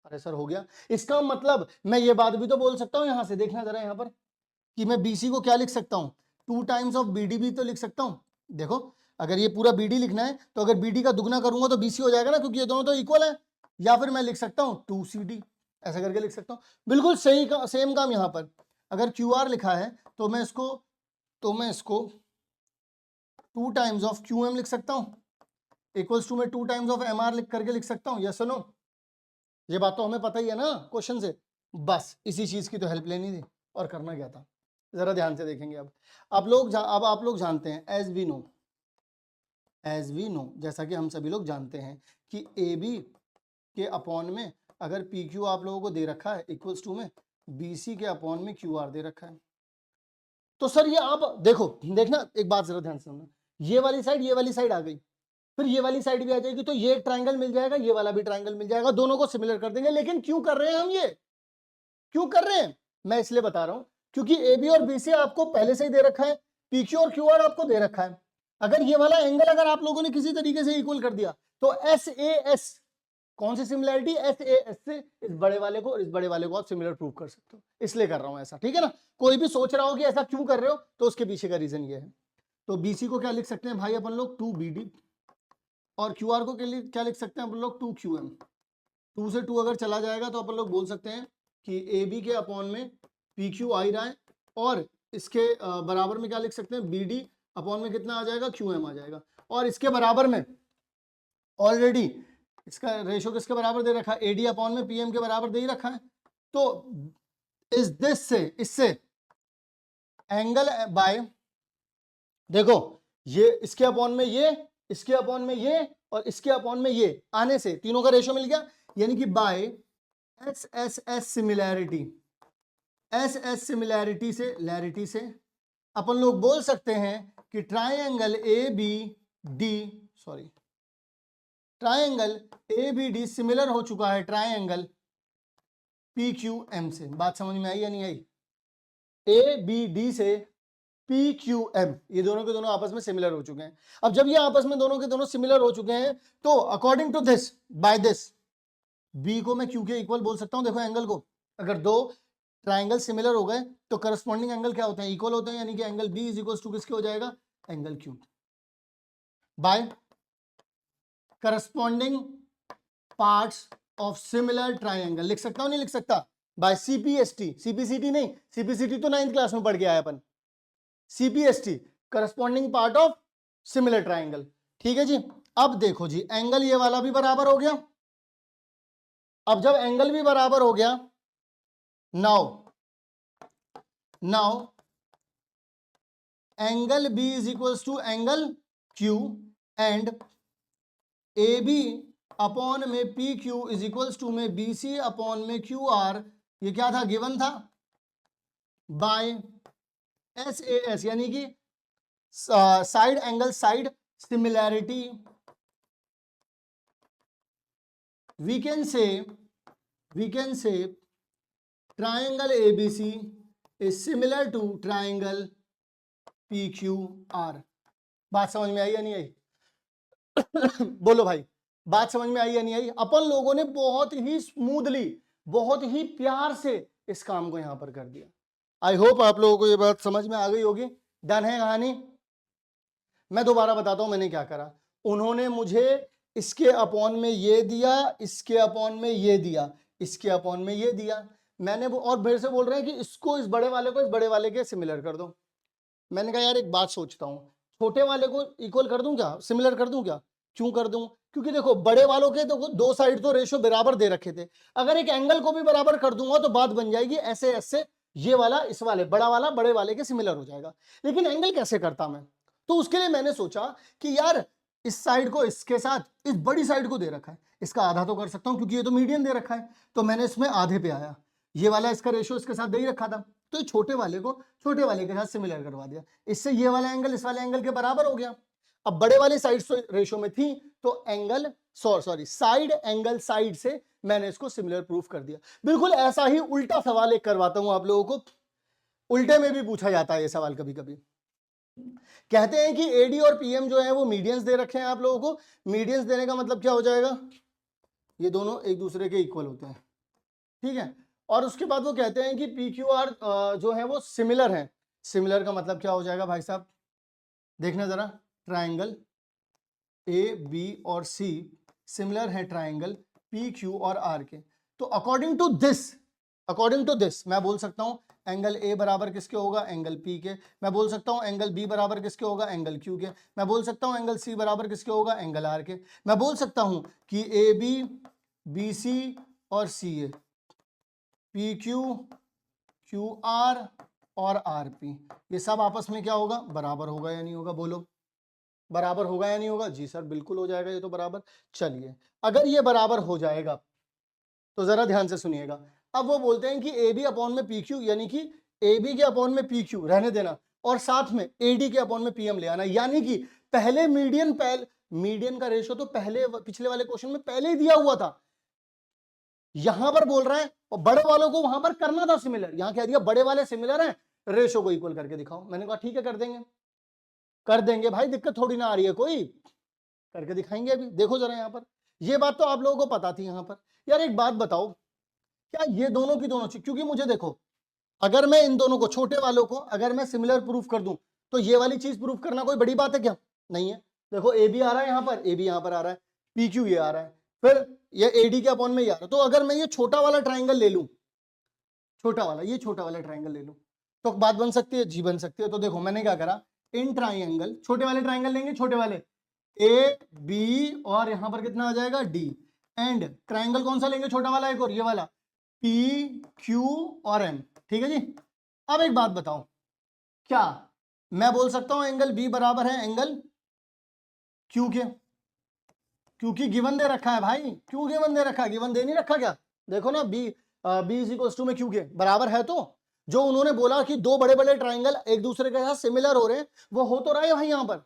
अरे सर हो गया। इसका मतलब मैं ये बात भी तो बोल सकता हूं, यहां से देखना जरा यहां पर, कि मैं बीसी को क्या लिख सकता हूं, टू टाइम्स ऑफ बीडी भी तो लिख सकता हूं। देखो अगर ये पूरा बीडी लिखना है तो अगर बीडी का दुगना करूंगा तो बीसी हो जाएगा ना, क्योंकि ये दोनों तो इक्वल है। या फिर मैं लिख सकता हूं टू सी डी, ऐसा करके लिख सकता हूं। बिल्कुल सही का सेम काम यहां पर, अगर क्यू आर लिखा है तो मैं इसको two times of Q M लिख सकता हूं, इक्वल्स टू में two times of M R लिख करके लिख सकता हूं। Yes no? ये बात तो हमें पता ही है ना क्वेश्चन से, बस इसी चीज की तो हेल्प लेनी थी, और करना क्या था जरा ध्यान से देखेंगे। अब आप लोग जानते हैं, एज वी नो, जैसा कि हम सभी लोग जानते हैं कि ए बी के अपॉन में अगर पी क्यू आप लोगों को दे रखा है इक्वल्स टू में बी सी के अपॉन में क्यू आर दे रखा है, तो सर ये आप देखना एक बात जरा ध्यान से सुनना, ये वाली साइड आ गई, फिर ये वाली साइड भी आ जाएगी, तो ये ट्रायंगल मिल जाएगा, ये वाला भी ट्रायंगल मिल जाएगा, दोनों को सिमिलर कर देंगे। लेकिन क्यों कर रहे हैं हम ये, क्यों कर रहे हैं? मैं इसलिए बता रहा हूं क्योंकि ए बी और बी सी आपको पहले से ही दे रखा है, पी क्यू और क्यू आर आपको दे रखा है। अगर ये वाला एंगल अगर आप लोगों ने किसी तरीके से इक्वल कर दिया तो एस ए एस, कौन सी सिमिलरिटी? एस ए एस से इस बड़े वाले को और इस बड़े वाले को आप सिमिलर प्रूव कर सकते हो, इसलिए कर रहा हूं ऐसा, ठीक है ना? कोई भी सोच रहा हो कि ऐसा क्यों कर रहे हो तो उसके पीछे का रीजन ये है। तो बीसी को क्या लिख सकते हैं भाई अपन लोग, टू बी डी, और क्यू आर को के लिए क्या लिख सकते हैं अपन लोग, टू क्यू एम। टू से टू अगर चला जाएगा तो अपन लोग बोल सकते हैं कि ए बी के अपॉन में पी क्यू आ ही रहा है, और इसके बराबर में क्या लिख सकते हैं, बी डी अपॉन में कितना आ जाएगा, क्यू एम आ जाएगा। और इसके बराबर में ऑलरेडी इसका रेशो किसके बराबर दे रखा है, एडी अपॉन में पीएम के बराबर दे ही रखा है। तो इस दिस से इससे एंगल बाय, देखो ये इसके अपॉन में ये, इसके अपॉन में ये, और इसके अपॉन में ये आने से तीनों का रेशो मिल गया, यानी कि by S S S similarity, S S similarity से लैरिटी से अपन लोग बोल सकते हैं कि triangle A B D, sorry triangle A B D similar हो चुका है ट्राइंगल पी क्यू एम से। बात समझ में आई या नहीं आई? ए बी डी से पी क्यू एम, ये दोनों के दोनों आपस में सिमिलर हो चुके हैं। अब जब ये आपस में दोनों के दोनों सिमिलर हो चुके हैं तो according to this, by this, B को मैं क्यू के इक्वल बोल सकता हूं। देखो एंगल को, अगर दो ट्राइंगल सिमिलर हो गए तो करस्पॉन्डिंग एंगल क्या होते हैं, इक्वल होते हैं, यानी कि angle B is equal to किसके हो जाएगा, angle Q, by corresponding parts of similar triangle. लिख सकता हूं नहीं लिख सकता? बाय सीपीएसटी, सीपीसीटी नहीं, सीपीसीटी तो 9th क्लास में पढ़ के आया अपन, CPST corresponding part of similar triangle. ठीक है जी। अब देखो जी, एंगल ये वाला भी बराबर हो गया। अब जब एंगल भी बराबर हो गया, now angle B is equals to angle Q, and A B upon में P Q is equals to में बी सी अपॉन में क्यू आर, ये क्या था, गिवन था, बाय एस ए एस, यानी कि side angle side similarity we can say triangle ABC is similar to triangle PQR। बात समझ में आई या नहीं आई? बोलो भाई, बात समझ में आई या नहीं आई? अपन लोगों ने बहुत ही स्मूथली, बहुत ही प्यार से इस काम को यहां पर कर दिया। आई होप आप लोगों को ये बात समझ में आ गई होगी। डन है कहानी? मैं दोबारा बताता हूं मैंने क्या करा। उन्होंने मुझे इसके अपॉन में ये दिया, इसके अपॉन में ये दिया, इसके अपॉन में ये दिया। मैंने और मेरे से बोल रहे हैं कि इसको इस बड़े वाले को इस बड़े वाले के सिमिलर कर दो। मैंने कहा यार एक बात सोचता हूं, छोटे वाले को इक्वल कर दूं क्या, सिमिलर कर दूं क्या? क्यों कर दूं? क्योंकि देखो बड़े वालों के देखो दो साइड तो रेशो बराबर दे रखे थे, अगर एक एंगल को भी बराबर कर दूंगा तो बात बन जाएगी ऐसे ऐसे, ये वाला इस वाले, बड़ा वाला बड़े वाले के सिमिलर हो जाएगा। लेकिन एंगल कैसे करता मैं? तो उसके लिए मैंने सोचा कि यार इस साइड को इसके साथ इस बड़ी साइड को दे रखा है, इसका आधा तो कर सकता हूं क्योंकि ये तो मीडियन दे रखा है, तो मैंने इसमें आधे पे आया। ये वाला इसका रेशो इसके साथ दे ही रखा था, तो ये छोटे वाले को छोटे वाले के साथ सिमिलर करवा दिया। इससे ये वाला एंगल इस वाले एंगल के बराबर हो गया। अब बड़े वाले साइड रेशो में थी तो angle sorry side angle side से मैंने इसको सिमिलर प्रूफ कर दिया। बिल्कुल ऐसा ही उल्टा सवाल एक करवाता हूं आप लोगों को, उल्टे में भी पूछा जाता है ये सवाल कभी कभी। कहते हैं कि एडी और पीएम जो है वो मीडियंस दे रखे हैं आप लोगों को। मीडियंस देने का मतलब क्या हो जाएगा? ये दोनों एक दूसरे के इक्वल होते हैं, ठीक है। और उसके बाद वो कहते हैं कि PQR जो है वो सिमिलर है। सिमिलर का मतलब क्या हो जाएगा भाई साहब? देखना जरा, ट्राइंगल AB और C सिमिलर है ट्राइंगल PQ और R के। तो अकॉर्डिंग टू दिस मैं बोल सकता हूं एंगल A बराबर किसके होगा? एंगल P के। मैं बोल सकता हूं एंगल B बराबर किसके होगा? एंगल Q के। मैं बोल सकता हूं एंगल C बराबर किसके होगा? एंगल R के। मैं बोल सकता हूं कि AB BC और CA PQ QR और RP ये सब आपस में क्या होगा? बराबर होगा या नहीं होगा? बोलो, बराबर होगा या नहीं होगा? जी सर बिल्कुल हो जाएगा ये तो बराबर। चलिए अगर ये बराबर हो जाएगा तो जरा ध्यान से सुनिएगा। अब वो बोलते हैं कि AB अपॉन में PQ, यानी कि AB के अपॉन में PQ रहने देना और साथ में AD के अपॉन में PM ले आना, यानी कि पहले मीडियन का रेशो तो पिछले वाले क्वेश्चन में पहले ही दिया हुआ था, यहां पर बोल रहा है और बड़े वालों को वहां पर करना था सिमिलर, यहां कह दिया बड़े वाले सिमिलर हैं, रेशो को इक्वल करके दिखाओ। मैंने कहा ठीक है कर देंगे भाई, दिक्कत थोड़ी ना आ रही है कोई, करके दिखाएंगे अभी। देखो जरा यहां पर, ये बात तो आप लोगों को पता थी यहां पर। यार एक बात बताओ, क्या ये दोनों की दोनों चीज, क्योंकि मुझे देखो अगर मैं इन दोनों को छोटे वालों को अगर मैं सिमिलर प्रूफ कर दूं तो ये वाली चीज प्रूफ करना कोई बड़ी बात है क्या? नहीं है। देखो ए बी आ रहा है यहां पर, ए बी यहां पर आ रहा है, PQ ये आ रहा है, फिर ये AD के अपॉन में ये आ रहा है। तो अगर मैं ये छोटा वाला ट्राइंगल ले लूं, छोटा वाला ट्राइंगल ले लूं तो बात बन सकती है? जी बन सकती है। तो देखो मैंने क्या करा, इन ट्राइंगल छोटे वाले ट्राइंगल लेंगे, छोटे वाले AB और यहां पर कितना आ जाएगा? D। एंड ट्राइंगल कौन सा लेंगे? छोटा वाला एक और, ये वाला PQ और M, ठीक है जी। अब एक बात बताओ, क्या मैं बोल सकता हूं एंगल B बराबर है एंगल Q के? क्योंकि गिवन दे रखा है भाई। क्यों गिवन दे रखा है? गिवन दे नहीं रखा क्या? देखो ना, B इज इक्वल टू में Q के बराबर है। तो जो उन्होंने बोला कि दो बड़े बड़े ट्राइंगल एक दूसरे के साथ सिमिलर हो रहे हैं, वो हो तो रहा है भाई यहां पर,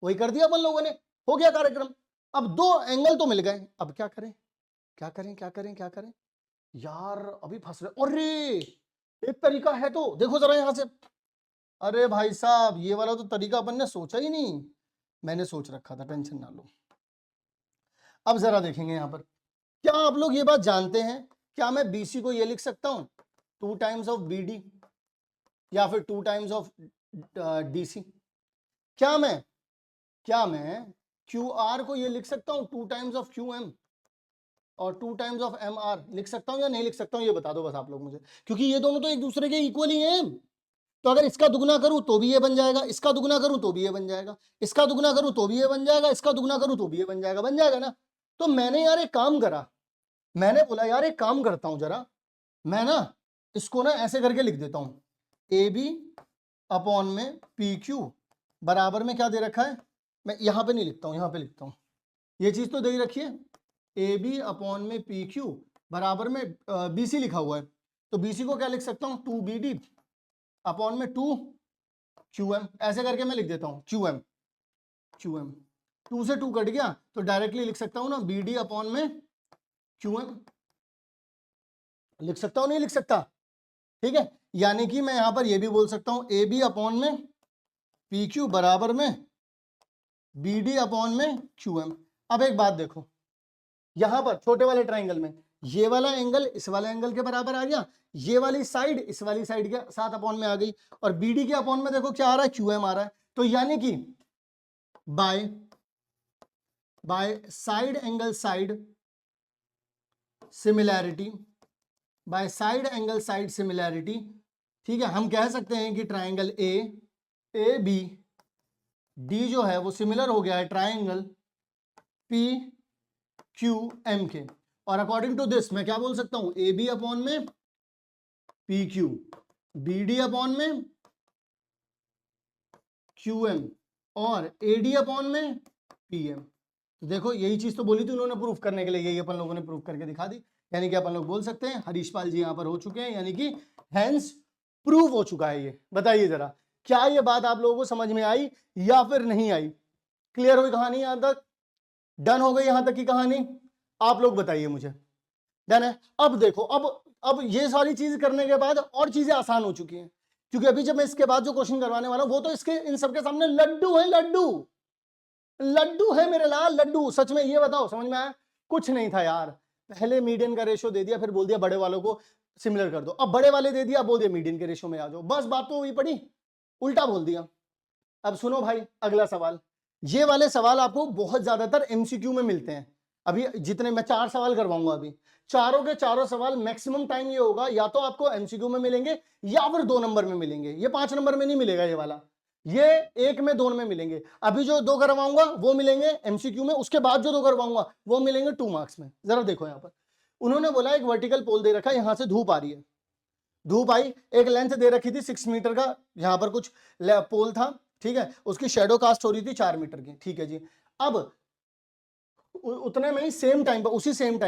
वही कर दिया अपन लोगों ने, हो गया कार्यक्रम। अब दो एंगल तो मिल गए, अब क्या करें यार? अभी फंस रहे। अरे एक तरीका है, तो देखो जरा यहां से। अरे भाई साहब ये वाला तो तरीका अपन ने सोचा ही नहीं, मैंने सोच रखा था, टेंशन ना लो। अब जरा देखेंगे यहां पर, क्या आप लोग ये बात जानते हैं, क्या मैं BC को ये लिख सकता हूं 2 टाइम्स ऑफ BD या फिर 2 टाइम्स ऑफ DC? क्या मैं QR को ये लिख सकता हूं 2 टाइम्स ऑफ QM और 2 टाइम्स ऑफ MR लिख सकता हूं या नहीं लिख सकता हूं? ये बता दो बस आप लोग मुझे, क्योंकि ये दोनों तो एक दूसरे के इक्वल ही हैं। तो अगर इसका दुगना करूं तो भी ये बन जाएगा, इसका दुगना करूं तो भी ये बन जाएगा, इसका दुगना करूं तो भी ये बन जाएगा, इसका दुगना करूं तो भी ये बन जाएगा ना। तो मैंने यार एक काम करा, मैंने बोला यार एक काम करता हूं जरा, मैं ना इसको ना ऐसे करके लिख देता हूं, AB अपॉन में PQ बराबर में क्या दे रखा है, मैं यहां पे नहीं लिखता हूं, यहां पे लिखता हूं, ये चीज तो दे ही रखी है, AB अपॉन में PQ बराबर में BC लिखा हुआ है, तो BC को क्या लिख सकता हूं 2BD अपॉन में 2QM, ऐसे करके मैं लिख देता हूं QM 2 से 2 कट गया तो डायरेक्टली लिख सकता हूं ना BD अपॉन में QM लिख सकता हूं, नहीं लिख सकता? ठीक है, यानी कि मैं यहां पर ये भी बोल सकता हूं AB अपॉन में PQ बराबर में BD अपॉन में QM। अब एक बात देखो, यहां पर छोटे वाले ट्राइंगल में ये वाला एंगल इस वाले एंगल के बराबर आ गया, ये वाली साइड इस वाली साइड के साथ अपॉन में आ गई, और BD के अपॉन में देखो क्या आ रहा है, QM आ रहा है। तो यानी कि by side angle side similarity, by side angle side similarity, ठीक है, हम कह सकते हैं कि ट्राइंगल AB D जो है वो सिमिलर हो गया है ट्राइंगल PQM के। और अकॉर्डिंग टू दिस मैं क्या बोल सकता हूं, AB अपॉन में PQ, BD अपॉन में QM और AD अपॉन में PM। तो देखो यही चीज तो बोली थी उन्होंने प्रूफ करने के लिए, यही अपन लोगों ने प्रूफ करके दिखा दी। यानी कि अपन लोग बोल सकते हैं हरीश पाल जी यहाँ पर हो चुके हैं, यानी कि हेंस प्रूव हो चुका है ये। बताइए जरा, क्या ये बात आप लोगों को समझ में आई या फिर नहीं आई? क्लियर हुई कहानी यहां तक? डन हो गई यहां तक की कहानी? आप लोग बताइए मुझे। डन है? अब देखो, अब ये सारी चीज करने के बाद और चीजें आसान हो चुकी हैं, क्योंकि अभी जब मैं इसके बाद जो क्वेश्चन करवाने वाला हूं वो तो इसके इन सबके सामने लड्डू है, लड्डू है मेरे लाल, लड्डू। सच में ये बताओ, समझ में आया? कुछ नहीं था यार, पहले मीडियन का रेशियो दे दिया, फिर बोल दिया बड़े वालों को सिमिलर कर दो, अब बड़े वाले दे दिया, अब बोल दिया मीडियन के रेशियो में आ जाओ, बस बात तो वही पड़ी, उल्टा बोल दिया। अब सुनो भाई, अगला सवाल, ये वाले सवाल आपको बहुत ज्यादातर MCQ में मिलते हैं। अभी जितने मैं 4 सवाल करवाऊंगा, अभी चारों के चारों सवाल मैक्सिमम टाइम ये होगा या तो आपको MCQ में मिलेंगे या फिर 2 नंबर में मिलेंगे। ये 5 नंबर में नहीं मिलेगा ये वाला, ये 1 में 2 में मिलेंगे। अभी जो 2 करवाऊंगा वो मिलेंगे MCQ में, उसके बाद जो 2 करवाऊंगा वो मिलेंगे 2 मार्क्स में। जरा देखो यहाँ पर उन्होंने बोला एक वर्टिकल पोल दे रखा है, यहां से धूप आ रही है, धूप आई, एक लेंथ दे रखी थी 6 मीटर का, यहां पर कुछ पोल था, ठीक है, उसकी शेडो कास्ट हो रही थी 4 मीटर की, ठीक है जी। अब उतने में ही सेम टाइम पर, उसी सेम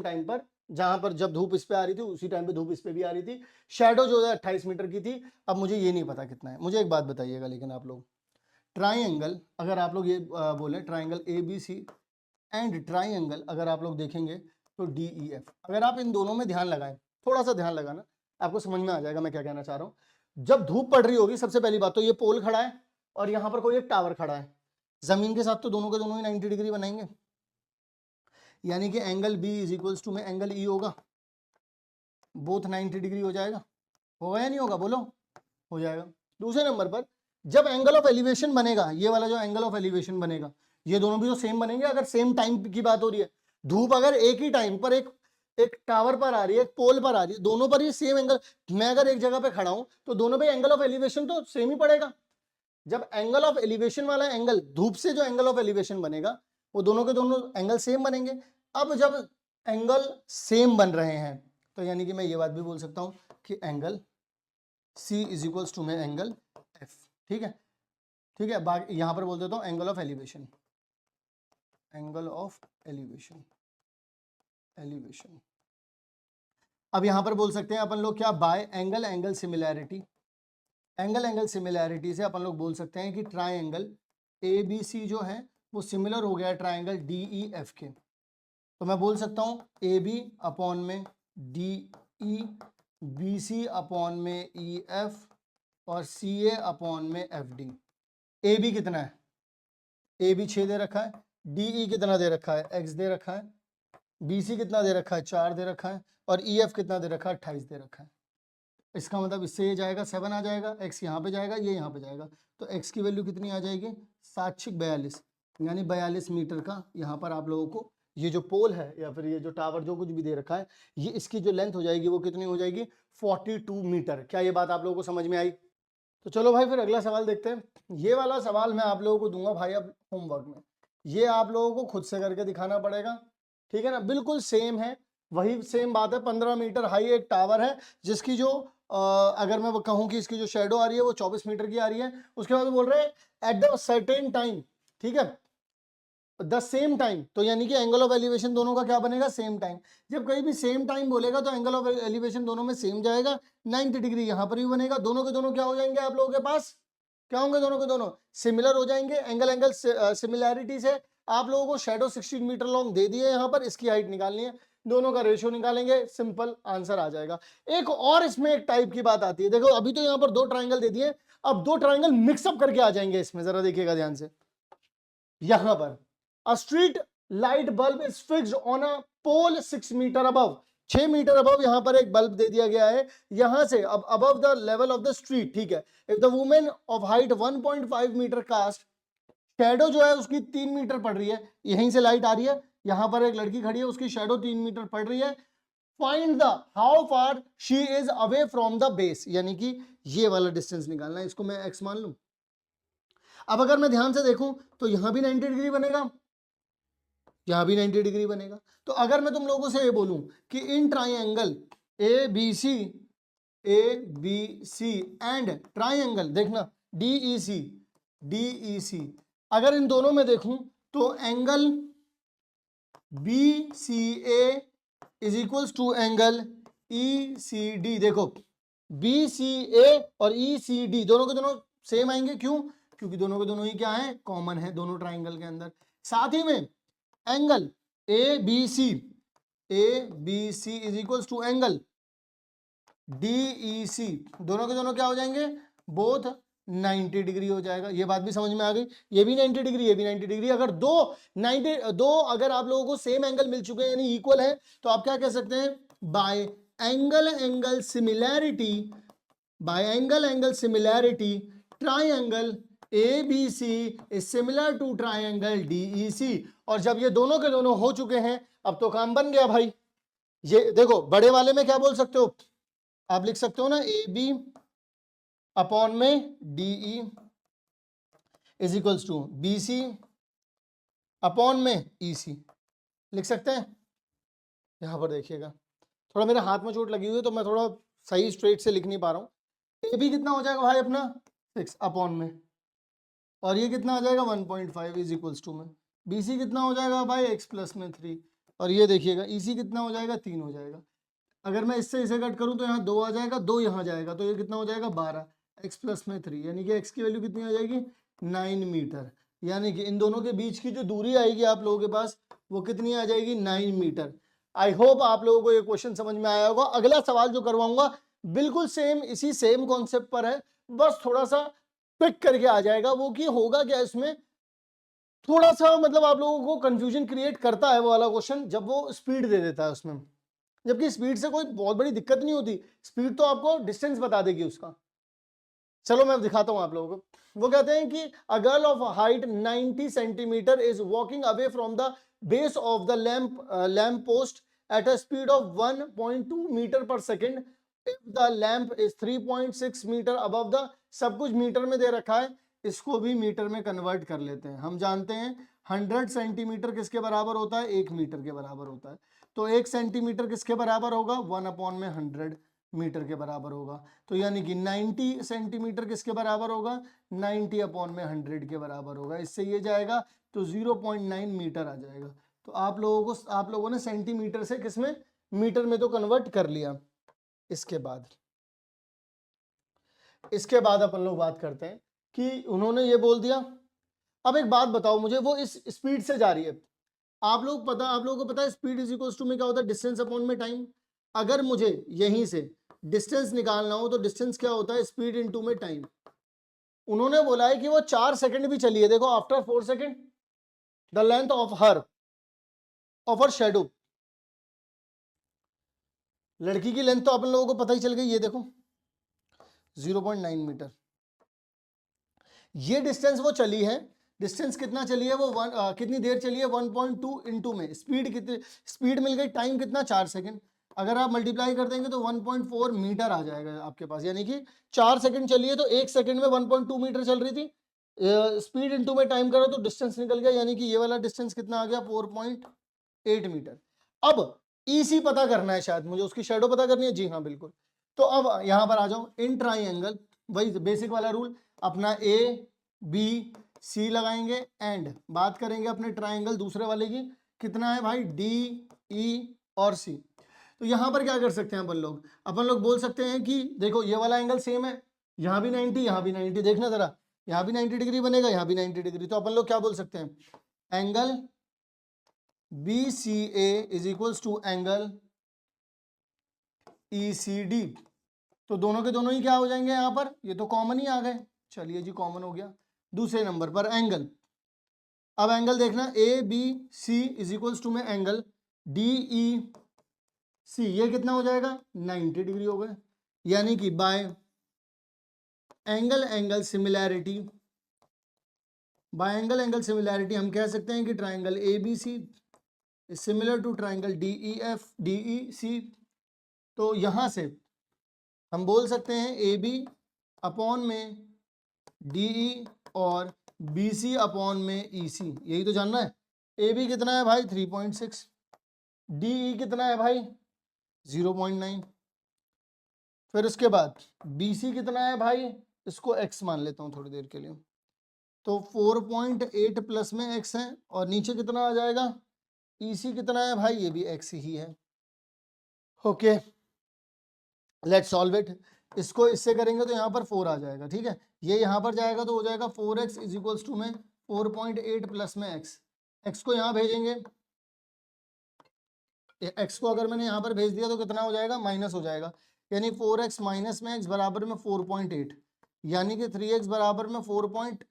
टाइम पर जहां पर जब धूप इस पे आ रही थी उसी टाइम पे धूप इस पे भी आ रही थी, शेडो जो है 28 मीटर की थी। अब मुझे ये नहीं पता कितना है, मुझे एक बात बताइएगा लेकिन आप लोग, ट्राइंगल अगर आप लोग ये बोले ट्राइंगल ABC एंड ट्राइंगल अगर आप लोग देखेंगे तो DEF, अगर आप इन दोनों में ध्यान लगाएं, थोड़ा सा ध्यान लगाना, आपको समझ में आ जाएगा मैं क्या कहना चाह रहा हूं। जब धूप पड़ रही होगी, सबसे पहली बात तो ये पोल खड़ा है और यहां पर कोई एक टावर खड़ा है, जमीन के साथ तो दोनों के दोनों ही 90 डिग्री बनाएंगे, यानी कि angle B is equals to में एंगल E होगा, बोथ 90 डिग्री हो जाएगा, होगा या नहीं होगा, बोलो? हो जाएगा। दूसरे नंबर पर जब एंगल ऑफ एलिवेशन बनेगा, ये वाला जो एंगल ऑफ एलिवेशन बनेगा, ये दोनों भी तो सेम बनेंगे। अगर सेम टाइम की बात हो रही है, धूप अगर एक ही टाइम पर एक टावर पर आ रही है, एक पोल पर आ रही है, दोनों पर ये सेम एंगल, मैं अगर एक जगह पे खड़ा हूं तो दोनों पे एंगल ऑफ एलिवेशन तो सेम ही पड़ेगा। जब एंगल ऑफ एलिवेशन वाला एंगल, धूप से जो एंगल ऑफ एलिवेशन बनेगा वो दोनों के दोनों एंगल सेम बनेंगे। अब जब एंगल सेम बन रहे हैं तो यानी कि मैं ये बात भी बोल सकता हूं कि angle C is equals to में एंगल F, ठीक है, ठीक है। बाकी यहां पर बोल देता हूं angle of elevation, angle of elevation, elevation. अब यहां पर बोल सकते हैं अपन लोग क्या, bye angle angle similarity, angle angle similarity से अपन लोग बोल सकते हैं कि ट्राइंगल ABC जो है वो सिमिलर हो गया ट्राइंगल DEF के। तो मैं बोल सकता हूं AB अपॉन में DE, BC अपॉन में EF और CA अपॉन में FD। AB कितना है, AB 6 दे रखा है, DE कितना दे रखा है, X दे रखा है, BC कितना दे रखा है, 4 दे रखा है, और EF कितना दे रखा है, 28 दे रखा है। इसका मतलब इससे ये जाएगा 7 आ जाएगा, X यहाँ पे जाएगा, ये यहाँ पे जाएगा, तो X की वैल्यू कितनी आ जाएगी, 7×42, यानी 42 मीटर का यहाँ पर आप लोगों को ये जो पोल है या फिर ये जो टावर जो कुछ भी दे रखा है, ये इसकी जो लेंथ हो जाएगी वो कितनी हो जाएगी, 42 मीटर। क्या ये बात आप लोगों को समझ में आई? तो चलो भाई फिर अगला सवाल देखते हैं। ये वाला सवाल मैं आप लोगों को दूंगा भाई अब होमवर्क में, ये आप लोगों को खुद से करके दिखाना पड़ेगा, ठीक है ना। बिल्कुल सेम है, वही सेम बात है। 15 मीटर हाई एक टावर है जिसकी जो अगर मैं कहूँ कि इसकी जो शेडो आ रही है वो 24 मीटर की आ रही है। उसके बाद बोल रहे हैं एट द सर्टेन टाइम, ठीक है, द सेम टाइम, तो यानी कि एंगल ऑफ एलिवेशन दोनों का क्या बनेगा, सेम टाइम। जब कहीं भी सेम टाइम बोलेगा तो एंगल ऑफ एलिवेशन दोनों में सेम जाएगा, 90 डिग्री यहाँ पर भी बनेगा। दोनों के दोनों क्या हो जाएंगे आप लोगों के पास, क्या होंगे, दोनों के दोनों सिमिलर हो जाएंगे। एंगल एंगल सिमिलैरिटी से आप लोगों को शेडो 16 मीटर लॉन्ग दे दिए, यहाँ पर इसकी हाइट निकालनी है, दोनों का रेशियो निकालेंगे, सिंपल आंसर आ जाएगा। एक और इसमें एक टाइप की बात आती है, देखो अभी तो यहाँ पर 2 ट्राइंगल दे दिए, अब 2 ट्राइंगल मिक्सअप करके आ जाएंगे इसमें, जरा देखिएगा ध्यान से। यहां पर a street light bulb is fixed on a pole 6 metre above, 6 metre above यहां पर एक बल्ब दे दिया गया है, यहां से अब above the level of the street, ठीक है। If the women of height 1.5 metre cast, shadow जो है उसकी 3 मीटर पड़ रही है, यहीं से लाइट आ रही है, यहां पर एक लड़की खड़ी है, उसकी शैडो 3 मीटर पड़ रही है, find the how far she is away from the base, यानी कि ये वाला डिस्टेंस निकालना है, इसको मैं एक्स मान लूं। अब अगर मैं ध्यान से देखूं तो यहां भी 90 डिग्री बनेगा, यहां भी 90 डिग्री बनेगा। तो अगर मैं तुम लोगों से ये बोलूं कि in triangle A B C and triangle, देखना डी ई सी, अगर इन दोनों में देखूं तो angle B C A is equals to angle E C D, देखो बी सी ए और ई सी डी दोनों के दोनों सेम आएंगे, क्यों? क्योंकि दोनों के दोनों ही क्या है, कॉमन है दोनों ट्राइंगल के अंदर। साथ ही में angle A B C is equals to angle D E C, दोनों के दोनों क्या हो जाएंगे, बोथ 90 डिग्री हो जाएगा। ये बात भी समझ में आ गई, ये भी 90 डिग्री, ये भी 90 डिग्री। अगर दो अगर आप लोगों को सेम एंगल मिल चुके हैं यानी इक्वल है, तो आप क्या कह सकते हैं, by angle similarity triangle ABC is similar to triangle DEC। और जब ये दोनों के दोनों हो चुके हैं, अब तो काम बन गया भाई। ये देखो बड़े वाले में क्या बोल सकते हो, आप लिख सकते हो ना AB अपॉन में DE is equals to BC upon में EC, लिख सकते हैं। यहां पर देखिएगा, थोड़ा मेरे हाथ में चोट लगी हुई है तो मैं थोड़ा सही स्ट्रेट से लिख नहीं पा रहा हूं। AB कितना हो जाएगा भाई अपना 6 अपॉन में, और ये कितना आ जाएगा 1.5 इज इक्वल्स टू में, BC कितना हो जाएगा भाई x प्लस में 3, और ये देखिएगा EC कितना हो जाएगा 3 हो जाएगा। अगर मैं इससे इसे कट करूं तो यहाँ 2 आ जाएगा, 2 यहाँ जाएगा, तो ये कितना हो जाएगा 12, x प्लस में 3, यानी कि x की वैल्यू कितनी आ जाएगी 9 मीटर। यानी कि इन दोनों के बीच की जो दूरी आएगी आप लोगों के पास वो कितनी आ जाएगी 9 मीटर। आई होप आप लोगों को ये क्वेश्चन समझ में आया होगा। अगला सवाल जो करवाऊंगा बिल्कुल सेम इसी सेम कॉन्सेप्ट पर है, बस थोड़ा सा पिक करके आ जाएगा। वो कि होगा क्या, इसमें थोड़ा सा मतलब आप लोगों को कंफ्यूजन क्रिएट करता है वो वाला क्वेश्चन जब वो स्पीड दे देता है उसमें, जबकि स्पीड से कोई बहुत बड़ी दिक्कत नहीं होती, स्पीड तो आपको डिस्टेंस बता देगी उसका। चलो मैं दिखाता हूं आप लोगों को। वो कहते हैं कि a girl of height 90 centimetre is walking away from the base of the lamp post at a speed of 1.2 metre per second if the lamp is 3.6 metre above the, सब कुछ मीटर में दे रखा है, इसको भी मीटर में convert कर लेते हैं। हम जानते हैं 100 सेंटीमीटर किसके बराबर होता है, 1 मीटर के बराबर होता है। तो 1 सेंटीमीटर किसके बराबर होगा, 1 अपॉन में 100 मीटर के बराबर होगा। तो यानी कि 90 सेंटीमीटर किसके बराबर होगा, 90 अपॉन में 100 के बराबर होगा। इससे ये जाएगा तो 0.9 मीटर आ जाएगा। तो आप लोगों ने सेंटीमीटर से किसमें, मीटर में तो कन्वर्ट कर लिया। इसके बाद अपन लोग बात करते हैं कि उन्होंने ये बोल दिया। अब एक बात बताओ मुझे, वो इस स्पीड से जा रही है, आप लोगों को पता है स्पीड इज इक्वल टू में क्या होता है, डिस्टेंस अपॉन में टाइम। अगर मुझे यहीं से डिस्टेंस निकालना हो तो डिस्टेंस क्या होता है, स्पीड इनटू में टाइम। उन्होंने बोला है कि वो 4 सेकंड भी चली है, देखो after 4 second the length of her shadow, लड़की की लेंथ तो अपन लोगों को पता ही चल गई, ये देखो 0.9 मीटर। ये डिस्टेंस वो चली है, डिस्टेंस कितना चली है वो कितनी देर चली है 1.2 इनटू में स्पीड कितनी, स्पीड मिल गई, टाइम कितना 4 सेकंड। अगर आप मल्टीप्लाई कर देंगे तो 1.4 मीटर आ जाएगा आपके पास, यानी कि 4 सेकंड चली है तो 1 सेकंड में 1.2 मीटर चल रही थी। स्पीड इनटू में टाइम करो तो डिस्टेंस निकल गया, यानी कि ये वाला डिस्टेंस कितना आ गया 4.8 मीटर। अब EC पता करना है, शायद मुझे उसकी शैडो पता करनी है, जी हाँ बिल्कुल। तो अब यहां पर आ जाओ, इन ट्राइंगल वही बेसिक वाला रूल अपना ABC लगाएंगे एंड बात करेंगे अपने ट्राइंगल दूसरे वाले की, कितना है भाई DE और C। तो यहां पर क्या कर सकते हैं अपन लोग बोल सकते हैं कि देखो ये वाला एंगल सेम है, यहां भी 90 यहां भी 90, देखना जरा यहाँ भी 90 डिग्री बनेगा, यहाँ भी 90 डिग्री। तो अपन लोग क्या बोल सकते हैं, angle BCA is equals to angle ECD। तो दोनों के दोनों ही क्या हो जाएंगे यहां पर, ये तो कॉमन ही आ गए। चलिए जी, कॉमन हो गया। दूसरे नंबर पर एंगल, अब एंगल देखना ABC इज इक्वल्स टू में एंगल DEC, ये कितना हो जाएगा 90 डिग्री हो गए। यानी कि by angle angle similarity, by angle angle similarity हम कह सकते हैं कि triangle ABC is similar to triangle DEC। तो यहां से हम बोल सकते हैं AB अपॉन में DE और BC अपॉन में EC, यही तो जानना है। AB कितना है भाई 3.6, DE कितना है भाई 0.9, फिर उसके बाद BC कितना है भाई, इसको x मान लेता हूं थोड़ी देर के लिए। तो 4.8 प्लस में x है, और नीचे कितना आ जाएगा EC कितना है भाई, ये भी x ही है। Okay, let's solve it. इसको इससे करेंगे तो यहाँ पर 4 आ जाएगा, ठीक है। ये यहाँ पर जाएगा तो हो जाएगा 4x इज इक्वल्स टू में 4.8 प्लस में x को यहाँ भेजेंगे। x को अगर मैंने यहाँ पर भेज दिया तो कितना हो जाएगा, माइनस हो जाएगा। यानी 4x माइनस में x बराबर में 4.8, यानी कि 3x बराबर में 4.8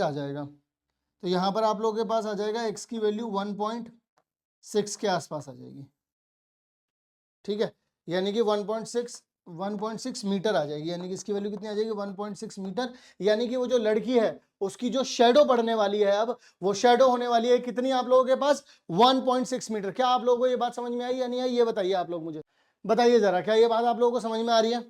आ जाएगा। तो यहाँ पर आप लोगों के पास आ जाएगा x की वैल्यू 1.6 के आसपास आ जाएगी, ठीक है। यानी कि 1.6 मीटर आ जाएगी, यानी कि इसकी वैल्यू कितनी आ जाएगी 1.6 मीटर। यानी कि वो जो लड़की है उसकी जो शेडो पड़ने वाली है, अब वो शेडो होने वाली है कितनी आप लोगों के पास 1.6 मीटर। क्या आप लोगों को ये बात समझ में आई या नहीं आई, ये बताइए आप लोग मुझे, बताइए जरा, क्या ये बात आप लोगों को समझ में आ रही है।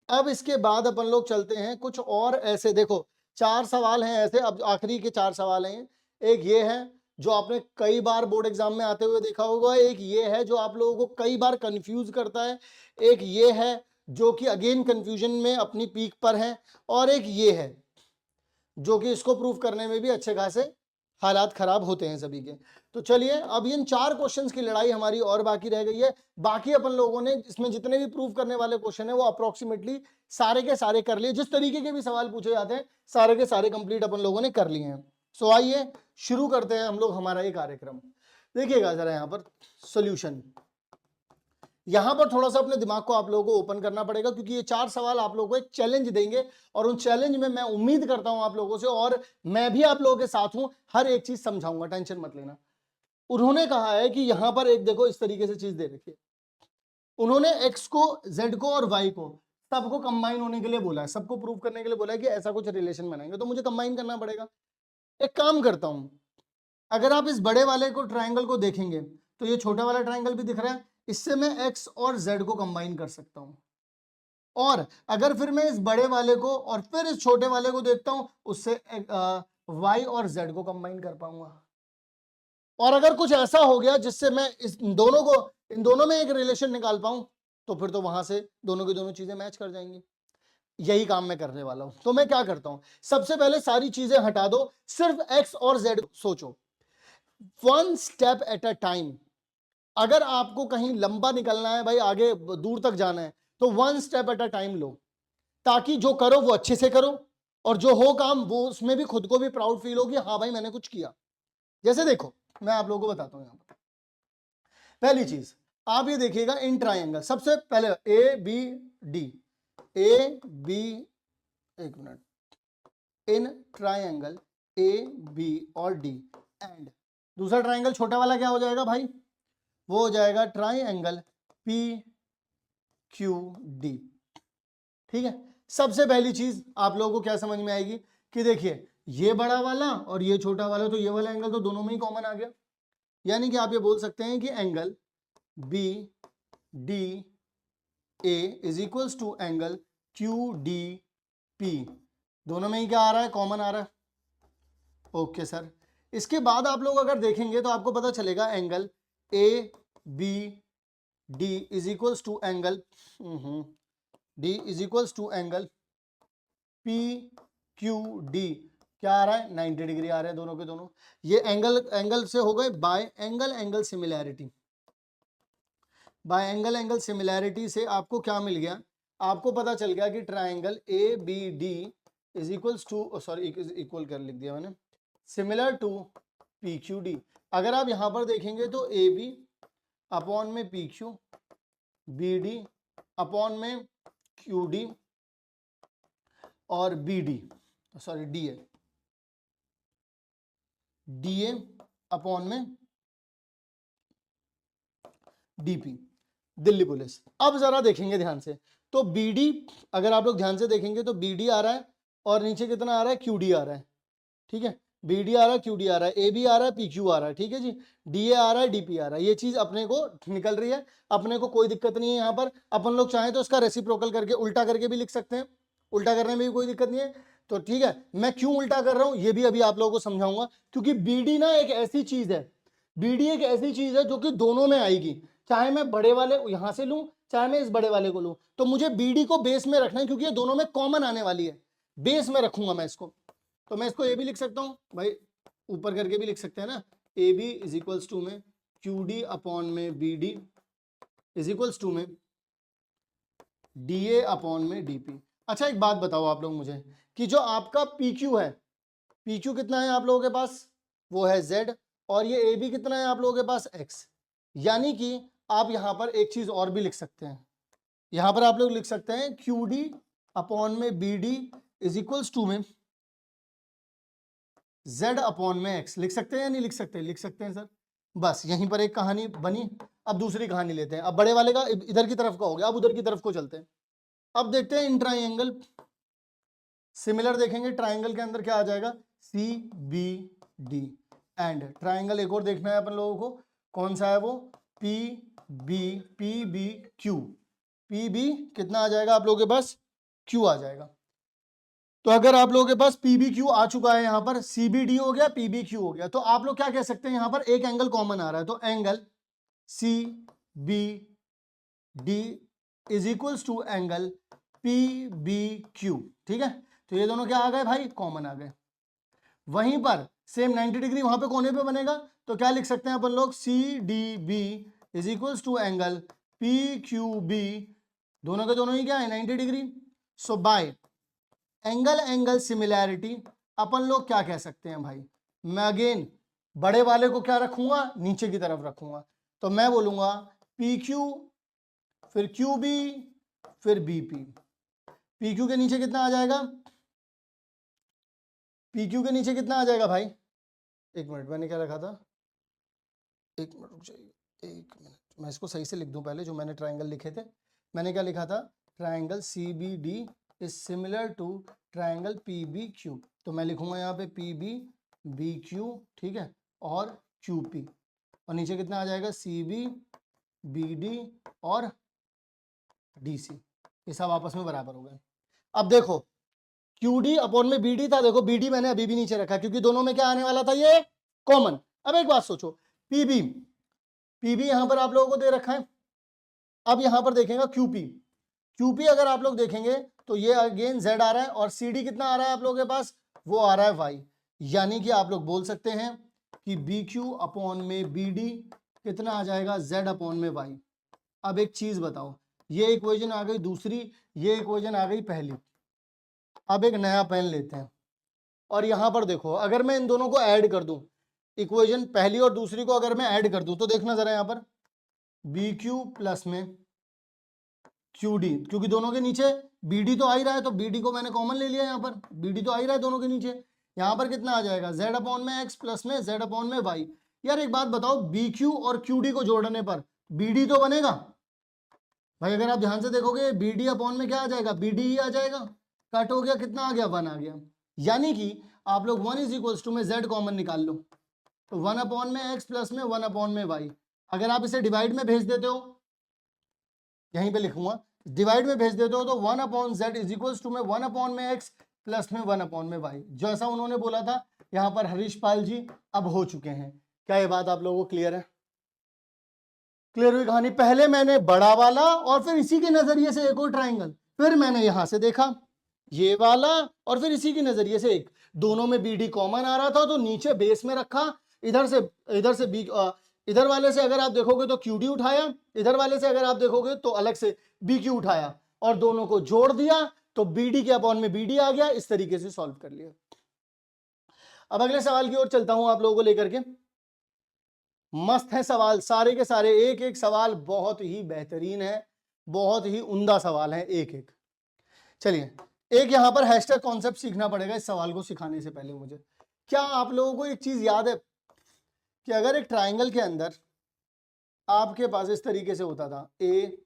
अब इसके बाद अपन लोग चलते हैं कुछ और ऐसे, देखो 4 सवाल हैं ऐसे, अब आखिरी के 4 सवाल हैं। एक ये है जो आपने कई बार बोर्ड एग्जाम में आते हुए देखा होगा, एक ये है जो आप लोगों को कई बार कंफ्यूज करता है, एक ये है जो कि अगेन कंफ्यूजन में अपनी पीक पर है, और एक ये है जो कि इसको प्रूव करने में भी अच्छे खासे हालात खराब होते हैं सभी के। तो चलिए, अब इन 4 क्वेश्चंस की लड़ाई हमारी और बाकी रह गई है। बाकी अपन लोगों ने इसमें जितने भी प्रूव करने वाले क्वेश्चन है वो अप्रोक्सीमेटली सारे के सारे कर लिए, जिस तरीके के भी सवाल पूछे जाते हैं सारे के सारे कंप्लीट अपन लोगों ने कर लिए हैं। सो आइए शुरू करते हैं हम लोग हमारा ये कार्यक्रम। देखिएगा जरा यहाँ पर सोल्यूशन, यहां पर थोड़ा सा अपने दिमाग को आप लोगों को ओपन करना पड़ेगा, क्योंकि ये 4 सवाल आप लोगों को एक चैलेंज देंगे, और उन चैलेंज में मैं उम्मीद करता हूं आप लोगों से, और मैं भी आप लोगों के साथ हूं, हर एक चीज समझाऊंगा, टेंशन मत लेना। उन्होंने कहा है कि यहां पर एक देखो इस तरीके से चीज दे रखी है, उन्होंने x को z को और y को सबको कंबाइन होने के लिए बोला है, सबको प्रूव करने के लिए बोला है कि ऐसा कुछ रिलेशन बनाएंगे, तो मुझे कंबाइन करना पड़ेगा। एक काम करता हूं, अगर आप इस बड़े वाले को ट्राइंगल को देखेंगे तो ये छोटा वाला ट्राइंगल भी दिख रहा है, इससे मैं x और z को कंबाइन कर सकता हूं। और अगर फिर मैं इस बड़े वाले को और फिर इस छोटे वाले को देखता हूं, उससे y और z को कंबाइन कर पाऊंगा। और अगर कुछ ऐसा हो गया जिससे मैं इन दोनों में एक रिलेशन निकाल पाऊं, तो फिर तो वहां से दोनों की दोनों चीजें मैच कर जाएंगी। यही काम मैं करने वाला हूं। तो मैं क्या करता हूं, सबसे पहले सारी चीजें हटा दो, सिर्फ x और z सोचो, 1 स्टेप एट अ टाइम। अगर आपको कहीं लंबा निकलना है भाई, आगे दूर तक जाना है, तो 1 स्टेप एट अ टाइम लो, ताकि जो करो वो अच्छे से करो, और जो हो काम वो उसमें भी खुद को भी प्राउड फील हो कि हाँ भाई मैंने कुछ किया। जैसे देखो मैं आप लोगों को बताता हूं, यहां पर पहली चीज आप ये देखिएगा, इन ट्राइंगल सबसे पहले A B D, A B, एक मिनट, इन ट्राइंगल ए बी और डी, एंड दूसरा ट्राइंगल छोटा वाला क्या हो जाएगा भाई, वो हो जाएगा ट्राइंगल पी क्यू डी। ठीक है, सबसे पहली चीज आप लोगों को क्या समझ में आएगी कि देखिए ये बड़ा वाला और ये छोटा वाला, तो ये वाला एंगल तो दोनों में ही कॉमन आ गया। यानी कि आप ये बोल सकते हैं कि angle B D A is equals to angle Q D P, दोनों में ही क्या आ रहा है, कॉमन आ रहा है। ओके सर, इसके बाद आप लोग अगर देखेंगे तो आपको पता चलेगा angle A B D is equals to angle D is equals to angle P Q D, क्या आ रहा है 90 डिग्री आ रहे हैं दोनों के दोनों। ये एंगल से हो गए bye angle angle similarity. By angle angle similarity से आपको क्या मिल गया, आपको पता चल गया कि triangle A B D is equals to, sorry equal कर लिख दिया मैंने, similar to P Q D. अगर आप यहां पर देखेंगे तो ए बी अपॉन में P Q, B D upon में क्यू डी और B D, sorry D A, D A upon में डीपी, दिल्ली पुलिस। अब जरा देखेंगे ध्यान से, तो बीडी अगर आप लोग ध्यान से देखेंगे तो बीडी आ रहा है और नीचे कितना आ रहा है, क्यूडी आ रहा है, ठीक है, बीडी आ रहा है, क्यूडी आ रहा है, ए बी आ रहा है, पी क्यू आ रहा है, ठीक है जी, डीए आ रहा है, डीपी आ रहा है, ये चीज अपने को निकल रही है, अपने को कोई दिक्कत नहीं है। यहाँ पर अपन लोग चाहें तो इसका रेसिप्रोकल करके उल्टा करके भी लिख सकते हैं, उल्टा करने में भी कोई दिक्कत नहीं है। तो ठीक है, मैं क्यों उल्टा कर रहा हूं ये भी अभी आप लोगों को समझाऊंगा, क्योंकि बीडी ना एक ऐसी चीज है, बीडी एक ऐसी चीज है जो कि दोनों में आएगी, चाहे मैं बड़े वाले यहां से लूं चाहे मैं इस बड़े वाले को लूं, तो मुझे बीडी को बेस में रखना है क्योंकि ये दोनों में कॉमन आने वाली है, बेस में रखूंगा मैं इसको। तो मैं इसको ए भी लिख सकता हूं भाई, ऊपर करके भी लिख सकते हैं ना, A B is equals to में क्यू डी अपॉन में B D is equals to में डी ए अपॉन में डीपी। अच्छा एक बात बताओ आप लोग मुझे कि जो आपका पी क्यू है, पी क्यू कितना है आप लोगों के पास, वो है z, और ये ए बी कितना है आप लोगों के पास, x। यानी कि आप यहां पर एक चीज और भी लिख सकते हैं, यहां पर आप लोग लिख सकते हैं क्यू डी अपॉन में B D is equals to में z अपॉन में x। लिख सकते हैं या नहीं लिख सकते, लिख सकते हैं सर। बस यहीं पर एक कहानी बनी, अब दूसरी कहानी लेते हैं। अब बड़े वाले का इधर की तरफ का हो गया, अब उधर की तरफ को चलते हैं। अब देखते हैं इन ट्राइंगल, सिमिलर देखेंगे, ट्राइंगल के अंदर क्या आ जाएगा, C B D, and triangle एक और देखना है अपन लोगों को, कौन सा है वो, P B Q, P B कितना आ जाएगा आप लोगों के पास, क्यू आ जाएगा। तो अगर आप लोगों के पास पी बी क्यू आ चुका है, यहां पर सी बी डी हो गया, पी बी क्यू हो गया, तो आप लोग क्या कह सकते हैं, यहां पर एक एंगल कॉमन आ रहा है, तो angle C B D is equals to angle P B Q, ठीक है। तो ये दोनों क्या आ गए भाई, कॉमन आ गए। वहीं पर सेम 90 डिग्री वहां पे कोने पे बनेगा, तो क्या लिख सकते हैं अपन लोग, C D B is equals to angle P Q B, दोनों के दोनों ही क्या है, 90 degree. So by angle angle similarity अपन लोग क्या कह सकते हैं भाई, मैं अगेन बड़े वाले को क्या रखूंगा, नीचे की तरफ रखूंगा, तो मैं बोलूंगा पी क्यू फिर क्यू बी फिर बी पी। पी क्यू के नीचे कितना आ जाएगा, पी क्यू के नीचे कितना आ जाएगा भाई, एक मिनट मैंने क्या रखा था, एक मिनट रुक जाइए, एक मिनट मैं इसको सही से लिख दूं पहले, जो मैंने ट्राइंगल लिखे थे, मैंने क्या लिखा था, triangle C B D is similar to triangle P B Q, तो मैं लिखूंगा यहाँ पे पी बी बी क्यू, ठीक है, और क्यू पी, और नीचे कितना आ जाएगा, सी बी बी डी और डी सी, ये सब आपस में बराबर हो गए। अब देखो क्यू डी अपॉन में बी डी था, देखो बी डी मैंने अभी भी नीचे रखा क्योंकि दोनों में क्या आने वाला था, ये कॉमन। अब एक बात सोचो, पी बी यहां पर आप लोगों को दे रखा है, अब यहां पर देखेंगे क्यूपी अगर आप लोग देखेंगे तो ये अगेन z आ रहा है, और सी डी कितना आ रहा है आप लोगों के पास, वो आ रहा है y, यानी कि आप लोग बोल सकते हैं कि बी क्यू अपॉन में बी डी कितना आ जाएगा, z अपॉन में y। अब एक चीज बताओ, ये इक्वेशन आ गई दूसरी, ये इक्वेशन आ गई पहली, अब एक नया पेन लेते हैं, और यहां पर देखो अगर मैं इन दोनों को ऐड कर दूं, इक्वेशन पहली और दूसरी को अगर मैं ऐड कर दूं, तो देखना जरा यहां पर बी क्यू प्लस में क्यू डी, क्योंकि दोनों के नीचे बी डी तो आ ही रहा है, तो बी डी को मैंने कॉमन ले लिया, यहाँ पर बी डी तो आ ही रहा है दोनों के नीचे, यहाँ पर कितना आ जाएगा, z अपॉन में x प्लस में z अपॉन में y। यार एक बात बताओ, बी क्यू और क्यू डी को जोड़ने पर बी डी तो बनेगा भाई, अगर आप ध्यान से देखोगे बी डी अपॉन में क्या आ जाएगा, बी डी ही आ जाएगा, कट हो गया, कितना आ गया, 1 आ गया। यानी कि आप लोग 1 इज इक्वल्स टू में z कॉमन निकाल लो, तो 1 अपॉन में x प्लस में 1 अपॉन में y। अगर आप इसे डिवाइड में भेज देते हो, यहीं पे लिखूंगा, डिवाइड में भेज देते हो, तो 1 upon z is equals to में 1 अपॉन में x प्लस में 1 अपॉन में y, जैसा उन्होंने बोला था यहाँ पर हरीश पाल जी अब हो चुके हैं। क्या ये बात आप लोगों को क्लियर है, क्लियर हुई कहानी। पहले मैंने बड़ा वाला और फिर इसी के नजरिए से एक और ट्राइंगल, फिर मैंने यहां से देखा ये वाला और फिर इसी के नजरिए से एक, दोनों में बी डी कॉमन आ रहा था, तो नीचे बेस में रखा, इधर से बी, इधर वाले से अगर आप देखोगे तो क्यू डी उठाया, इधर वाले से अगर आप देखोगे तो अलग से बी क्यू उठाया, और दोनों को जोड़ दिया, तो BD के अपॉन में BD आ गया, इस तरीके से सॉल्व कर लिया। अब अगले सवाल की ओर चलता हूं आप लोगों को लेकर के। मस्त है सवाल, सारे के सारे एक एक सवाल बहुत ही बेहतरीन है, बहुत ही उम्दा सवाल है एक एक। चलिए, एक यहां पर हैशटैग कॉन्सेप्ट सीखना पड़ेगा इस सवाल को सिखाने से पहले मुझे। क्या आप लोगों को एक चीज याद है कि अगर एक ट्राइंगल के अंदर आपके पास इस तरीके से होता था ABCDE,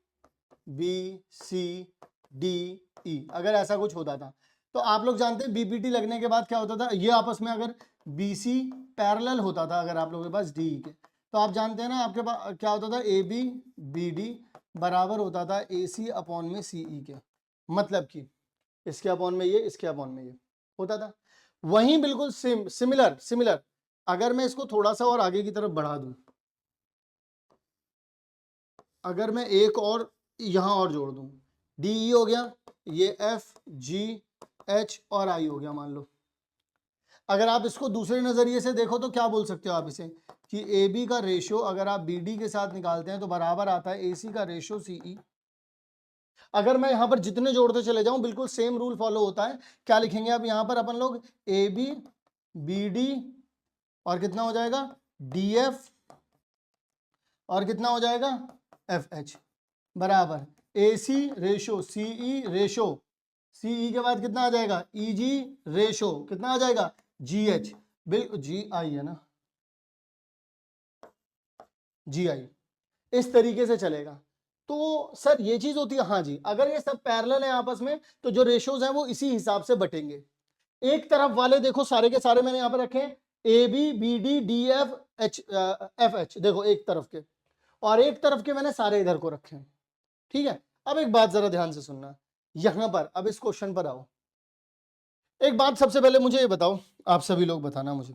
अगर ऐसा कुछ होता था तो आप लोग जानते हैं BPT लगने के बाद क्या होता था, ये आपस में अगर BC पैरेलल होता था अगर आप लोगों के पास DE के, तो आप जानते हैं ना आपके पास क्या होता था, ABBD बराबर होता था AC अपॉन में CE के, मतलब कि इसके अपॉन में ये, इसके अपॉन में ये होता था। वहीं बिल्कुल सिमिलर अगर मैं इसको थोड़ा सा और आगे की तरफ बढ़ा दूं, अगर मैं एक और यहां और जोड़ दूं, DE हो गया, ये FGH और I हो गया मान लो। अगर आप इसको दूसरे नजरिए से देखो तो क्या बोल सकते हो आप इसे कि AB का रेशियो अगर आप BD के साथ निकालते हैं तो बराबर आता है AC का रेशियो CE। अगर मैं यहां पर जितने जोड़ते चले जाऊं बिल्कुल सेम रूल फॉलो होता है। क्या लिखेंगे आप यहां पर अपन लोग, AB BD और कितना हो जाएगा DF और कितना हो जाएगा FH बराबर AC ratio CE ratio, CE के बाद कितना आ जाएगा EG रेशो, कितना आ जाएगा GH, बिल्कुल GI है ना, GI, इस तरीके से चलेगा। तो सर ये चीज होती है, हाँ जी, अगर ये सब पैरेलल है आपस में तो जो रेशोज हैं वो इसी हिसाब से बटेंगे। एक तरफ वाले देखो सारे के सारे मैंने यहां पर रखे हैं AB BD DF FH, देखो एक तरफ के, और एक तरफ के मैंने सारे इधर को रखे हैं, ठीक है। अब एक बात जरा ध्यान से सुनना, यहां पर अब इस क्वेश्चन पर आओ। एक बात सबसे पहले मुझे ये बताओ, आप सभी लोग बताना मुझे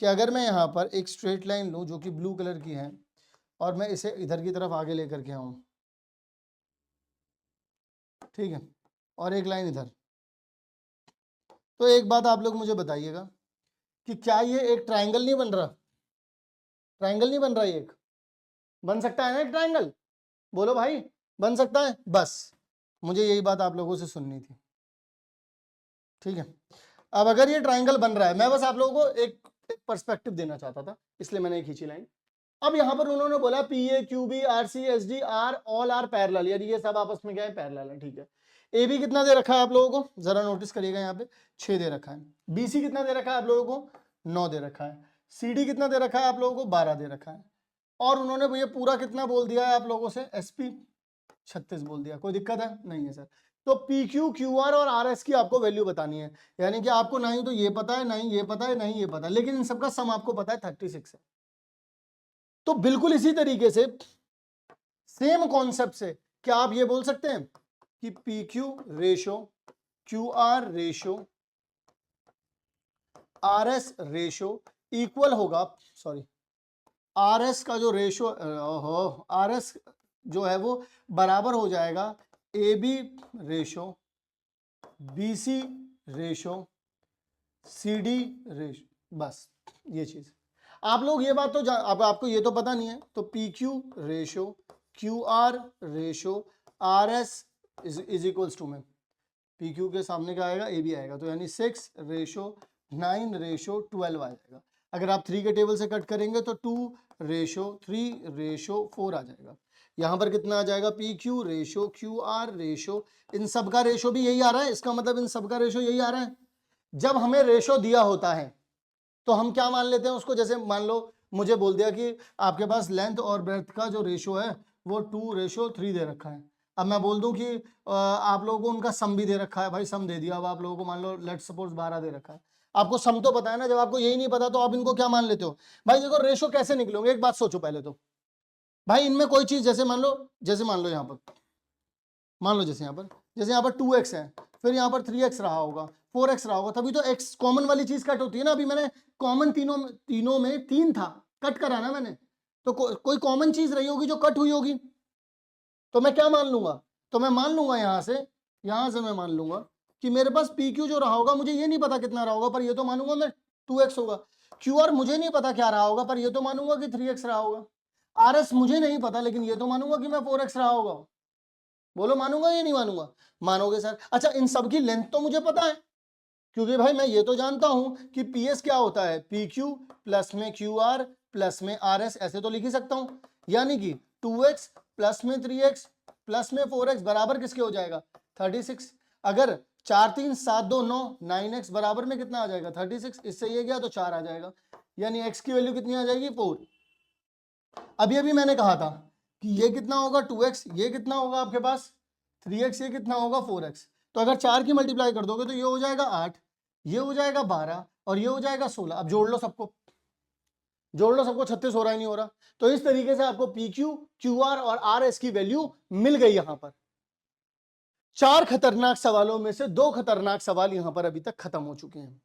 कि अगर मैं यहां पर एक स्ट्रेट लाइन लूं जो कि ब्लू कलर की है और मैं इसे इधर की तरफ आगे लेकर के आऊं, ठीक है, और एक लाइन इधर, तो एक बात आप लोग मुझे बताइएगा कि क्या ये एक ट्राइंगल नहीं बन रहा, ट्राइंगल नहीं बन रहा, ये एक बन सकता है ना एक ट्राइंगल, बोलो भाई बन सकता है, बस मुझे यही बात आप लोगों से सुननी थी, ठीक है। अब अगर ये ट्राइंगल बन रहा है, मैं बस आप लोगों को एक पर्सपेक्टिव देना चाहता था इसलिए मैंने खींची लाइन। अब यहां पर उन्होंने बोला PA QB RC SD R all are parallel, यानी ये सब आपस में क्या है, पैरेलल है, ठीक है। AB कितना दे रखा है आप लोगों को, जरा नोटिस करिएगा, यहाँ पे 6 दे रखा है। BC कितना दे रखा है आप लोगों को, 9 दे रखा है। CD कितना दे रखा है आप लोगों को, 12 दे रखा है। और उन्होंने ये पूरा कितना बोल दिया है आप लोगों से, SP 36 बोल दिया। कोई दिक्कत है, नहीं है सर। तो PQ QR और RS की आपको वैल्यू बतानी है, यानी कि आपको ना ही तो ये पता है, ना ही ये पता है, ना ही ये पता है, लेकिन इन सबका सम आपको पता है 36 है। तो बिल्कुल इसी तरीके से सेम कॉन्सेप्ट से क्या आप ये बोल सकते हैं कि PQ ratio QR ratio RS ratio equal होगा, सॉरी RS का जो रेशो RS जो है वो बराबर हो जाएगा AB ratio BC ratio CD ratio, बस ये चीज आप लोग ये बात तो अब आपको ये तो पता नहीं है, तो PQ ratio QR ratio RS is equals to में PQ के सामने क्या आएगा, AB आएगा, तो यानी 6 रेशो 9 रेशो 12 आ जाएगा। अगर आप 3 के टेबल से कट करेंगे तो 2 रेशो 3 रेशो 4 आ जाएगा। यहाँ पर कितना आ जाएगा, PQ रेशो QR रेशो, इन सब का रेशो भी यही आ रहा है, इसका मतलब इन सब का रेशो यही आ रहा है। जब हमें रेशो दिया होता है तो हम क्या मान लेते हैं उसको, जैसे मान लो मुझे बोल दिया कि आपके पास लेंथ और ब्रेथ का जो रेशो है वो 2:3 दे रखा है। अब मैं बोल दूं कि आप लोगों को उनका सम भी दे रखा है, भाई सम दे दिया, अब आप लोगों को मान लो लेट्स सपोज 12 दे रखा है, आपको सम तो पता है ना। जब आपको यही नहीं पता तो आप इनको क्या मान लेते हो, भाई देखो रेशो कैसे निकलोगे, एक बात सोचो पहले तो, भाई इनमें कोई चीज जैसे मान लो यहाँ पर, मान लो जैसे यहाँ पर 2x है, फिर यहाँ पर 3x रहा होगा, 4x रहा होगा, तभी तो x कॉमन वाली चीज कट होती है ना। अभी मैंने कॉमन तीनों में 3 था, कट करा ना मैंने, तो कोई कॉमन चीज रही होगी जो कट हुई होगी, तो मैं क्या मान लूंगा, तो मैं मान लूंगा यहां से मैं मान लूंगा कि मेरे पास PQ जो रहा होगा, मुझे ये नहीं पता कितना रहा होगा, पर ये तो मानूंगा मैं 2x होगा। QR मुझे नहीं पता क्या रहा होगा, पर ये तो मानूंगा कि 3x रहा होगा। RS मुझे नहीं पता, लेकिन ये तो मानूंगा कि मैं 4x रहा होगा। बोलो मानूंगा या नहीं मानूंगा? मानोगे सर। अच्छा इन सब की लेंथ तो मुझे पता है, क्योंकि भाई मैं ये तो जानता हूं कि पीएस क्या होता है, पी क्यू प्लस में क्यू आर प्लस में आर एस, ऐसे तो लिख ही सकता हूं। यानी कि 2x प्लस में 3x प्लस में 4x बराबर किसके हो जाएगा, 36। अगर 4 3 7 2 9, 9x बराबर में कितना आ जाएगा, 36। इससे ये गया तो 4 आ जाएगा, यानी x की वैल्यू कितनी आ जाएगी, 4। अभी अभी मैंने कहा था कि ये कितना होगा 2x, ये कितना होगा आपके पास 3x, ये कितना होगा 4x। तो अगर 4 की मल्टीप्लाई कर दोगे तो ये हो जाएगा 8, ये हो जाएगा 12 और ये हो जाएगा 16। अब जोड़ लो सबको, जोड़ लो सबको, 36 हो रहा है नहीं हो रहा। तो इस तरीके से आपको पी क्यू, क्यू आर और आर एस की वैल्यू मिल गई। यहां पर 4 खतरनाक सवालों में से 2 खतरनाक सवाल यहां पर अभी तक खत्म हो चुके हैं।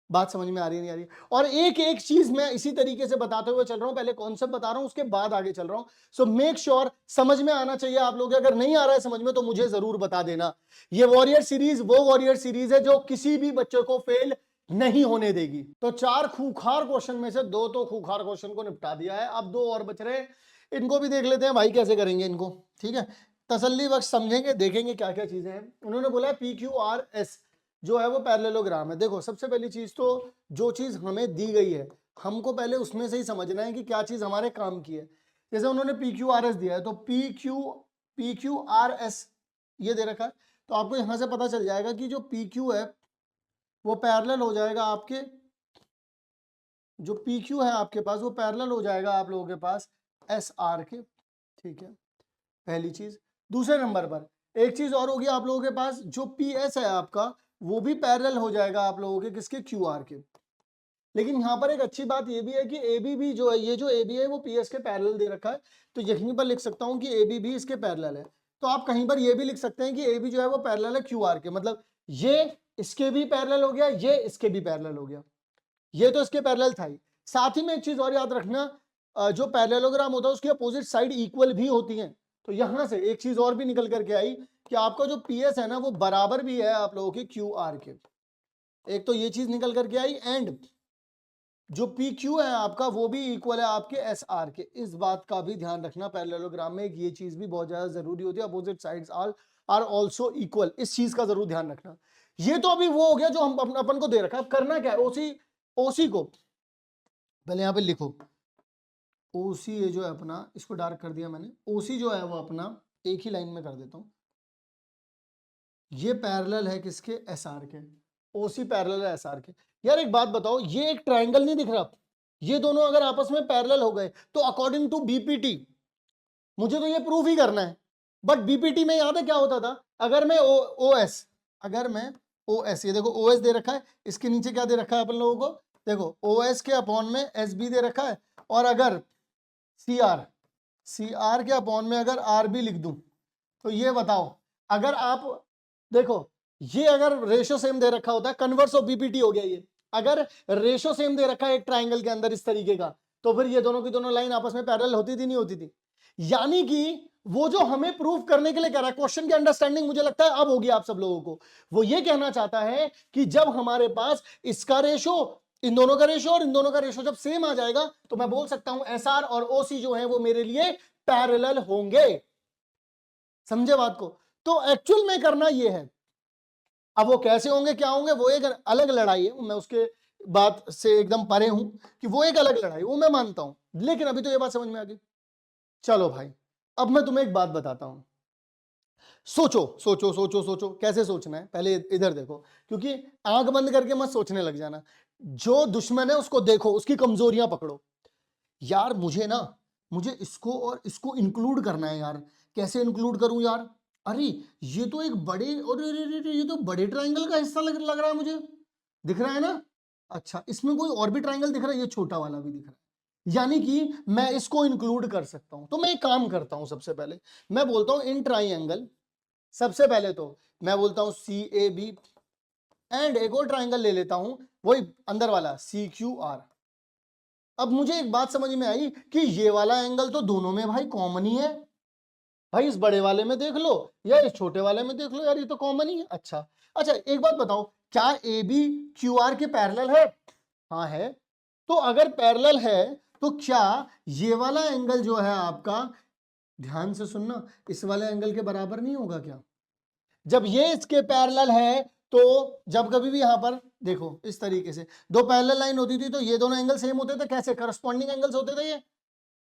बात समझ में आ रही है नहीं आ रही? और एक एक चीज मैं इसी तरीके से बताते हुए चल रहा हूं, पहले कॉन्सेप्ट बता रहा हूं उसके बाद आगे चल रहा हूं। सो मेक श्योर समझ में आना चाहिए आप लोग। अगर नहीं आ रहा है समझ में तो मुझे जरूर बता देना। ये वॉरियर सीरीज वो वॉरियर सीरीज है जो किसी भी बच्चे को फेल नहीं होने देगी। तो 4 खूंखार क्वेश्चन में से 2 तो खूंखार क्वेश्चन को निपटा दिया है, अब 2 और बच रहे हैं। इनको भी देख लेते हैं भाई कैसे करेंगे इनको, ठीक है? तसल्ली बख्श समझेंगे, देखेंगे क्या क्या चीजें हैं। उन्होंने बोला पी क्यू आर एस जो है वो पैरेललोग्राम है। देखो सबसे पहली चीज तो जो चीज हमें दी गई है हमको पहले उसमें से ही समझना है कि क्या चीज हमारे काम की है। जैसे उन्होंने पी क्यू आर एस दिया है तो पी क्यू आर एस ये दे रखा है, तो आपको यहां से पता चल जाएगा कि जो पी क्यू है वो पैरेलल हो जाएगा आपके, जो पी क्यू है आपके पास वो पैरेलल हो जाएगा आप लोगों के पास एस आर के, ठीक है, पहली चीज। दूसरे नंबर पर एक चीज और होगी आप लोगों के पास, जो पी एस है आपका वो भी पैरेलल हो जाएगा आप लोगों के किसके, क्यू आर के। लेकिन यहाँ पर एक अच्छी बात ये भी है कि ए बी भी जो है, ये जो ए बी है वो पी एस के पैरेलल दे रखा है, तो यहीं पर लिख सकता हूँ कि ए बी भी इसके पैरेलल है। तो आप कहीं पर ये भी लिख सकते हैं कि ए बी जो है वो पैरेलल है क्यू आर के, मतलब ये इसके भी पैरेलल हो गया, ये इसके भी पैरेलल हो गया, ये तो इसके पैरेलल था ही। साथ ही में एक चीज और याद रखना, जो पैरेललोग्राम होता है उसकी अपोजिट साइड इक्वल भी होती है। तो यहां से एक चीज और भी निकल करके आई कि आपका जो पीएस है ना वो बराबर भी है आप लोगों के क्यू आर के। एक तो ये चीज निकल करके आई, एंड जो पी क्यू है आपका वो भी इक्वल है आपके एस आर के। इस बात का भी ध्यान रखना, पैरेललोग्राम में ये चीज भी बहुत ज्यादा जरूरी होती है, opposite sides are also equal, इस चीज का जरूर ध्यान रखना। ये तो अभी वो हो गया जो हम अपन को दे रखा है। अब करना क्या है, ओसी को पहले यहां पे लिखो, ओसी ये जो है अपना, इसको डार्क कर दिया मैंने, ओसी जो है वो अपना एक ही लाइन में कर देता हूं, ये पैरेलल है किसके, एसआर के। ओसी पैरेलल है एसआर के। यार एक बात बताओ, ये एक ट्रायंगल नहीं दिख रहा, ये दोनों अगर आपस में पैरेलल हो गए तो अकॉर्डिंग टू बीपीटी मुझे तो ये प्रूफ ही करना है। बट बीपीटी में याद है क्या होता था, अगर मैं ओएस, अगर मैं ओएस, ये देखो ओएस दे रखा है, इसके नीचे क्या दे रखा है अपन लोगों को, देखो ओएस के अपॉन में एस बी दे रखा है, और अगर सी आर के अपॉन में अगर आर बी लिख दूं, तो ये बताओ, अगर आप देखो ये अगर रेशो सेम दे रखा होता है, कन्वर्स ऑफ बीपीटी हो गया ये, अगर रेशो सेम दे रखा है एक ट्राइंगल के अंदर इस तरीके का, तो फिर ये दोनों की दोनों लाइन आपस में पैरेलल होती थी नहीं होती थी। यानी कि वो जो हमें प्रूव करने के लिए कह रहा है, क्वेश्चन की अंडरस्टैंडिंग मुझे लगता है अब होगी आप सब लोगों को। वो ये कहना चाहता है कि जब हमारे पास इसका रेशो, इन दोनों का रेशो और इन दोनों का रेशो जब सेम आ जाएगा तो मैं बोल सकता हूं एस आर और ओसी जो है वो मेरे लिए पैरेलल होंगे। समझे बात को? तो एक्चुअल में करना ये है। अब वो कैसे होंगे क्या होंगे वो एक अलग लड़ाई है, मैं उसके बात से एकदम परे हूं कि वो एक अलग लड़ाई, वो मैं मानता हूं, लेकिन अभी तो ये बात समझ में आ गई। चलो भाई अब मैं तुम्हें एक बात बताता हूं, सोचो सोचो सोचो सोचो, कैसे सोचना है पहले इधर देखो, क्योंकि आंख बंद करके मत सोचने लग जाना। जो दुश्मन है उसको देखो, उसकी कमजोरियां पकड़ो। यार मुझे इसको और इसको इंक्लूड करना है यार, कैसे इंक्लूड करूं यार, अरे ये तो एक बड़े, अरे ये तो बड़े ट्रायंगल का हिस्सा लग रहा है मुझे, दिख रहा है ना? अच्छा इसमें कोई और भी ट्रायंगल दिख रहा है, ये छोटा वाला भी दिख रहा है, यानी कि मैं इसको इंक्लूड कर सकता हूं। तो मैं एक काम करता हूं, सबसे पहले मैं बोलता हूं इन ट्राइंगल, सबसे पहले तो मैं बोलता हूं सी ए बी, एंड एक और ट्राइंगल ले लेता हूं वही अंदर वाला सी क्यू आर। अब मुझे एक बात समझ में आई कि ये वाला एंगल तो दोनों में भाई कॉमन ही है, भाई इस बड़े वाले में देख लो या इस छोटे वाले में देख लो, यार ये तो कॉमन ही है। अच्छा अच्छा एक बात बताओ, क्या ए बी क्यू आर के पैरेलल है? हाँ है। तो अगर पैरेलल है तो क्या ये वाला एंगल जो है आपका ध्यान से सुनना, इस वाले एंगल के बराबर नहीं होगा क्या? जब ये इसके पैरेलल है तो जब कभी भी यहां पर देखो इस तरीके से दो पैरेलल लाइन होती थी तो ये दोनों एंगल सेम होते थे, कैसे करस्पॉन्डिंग एंगल्स होते थे, ये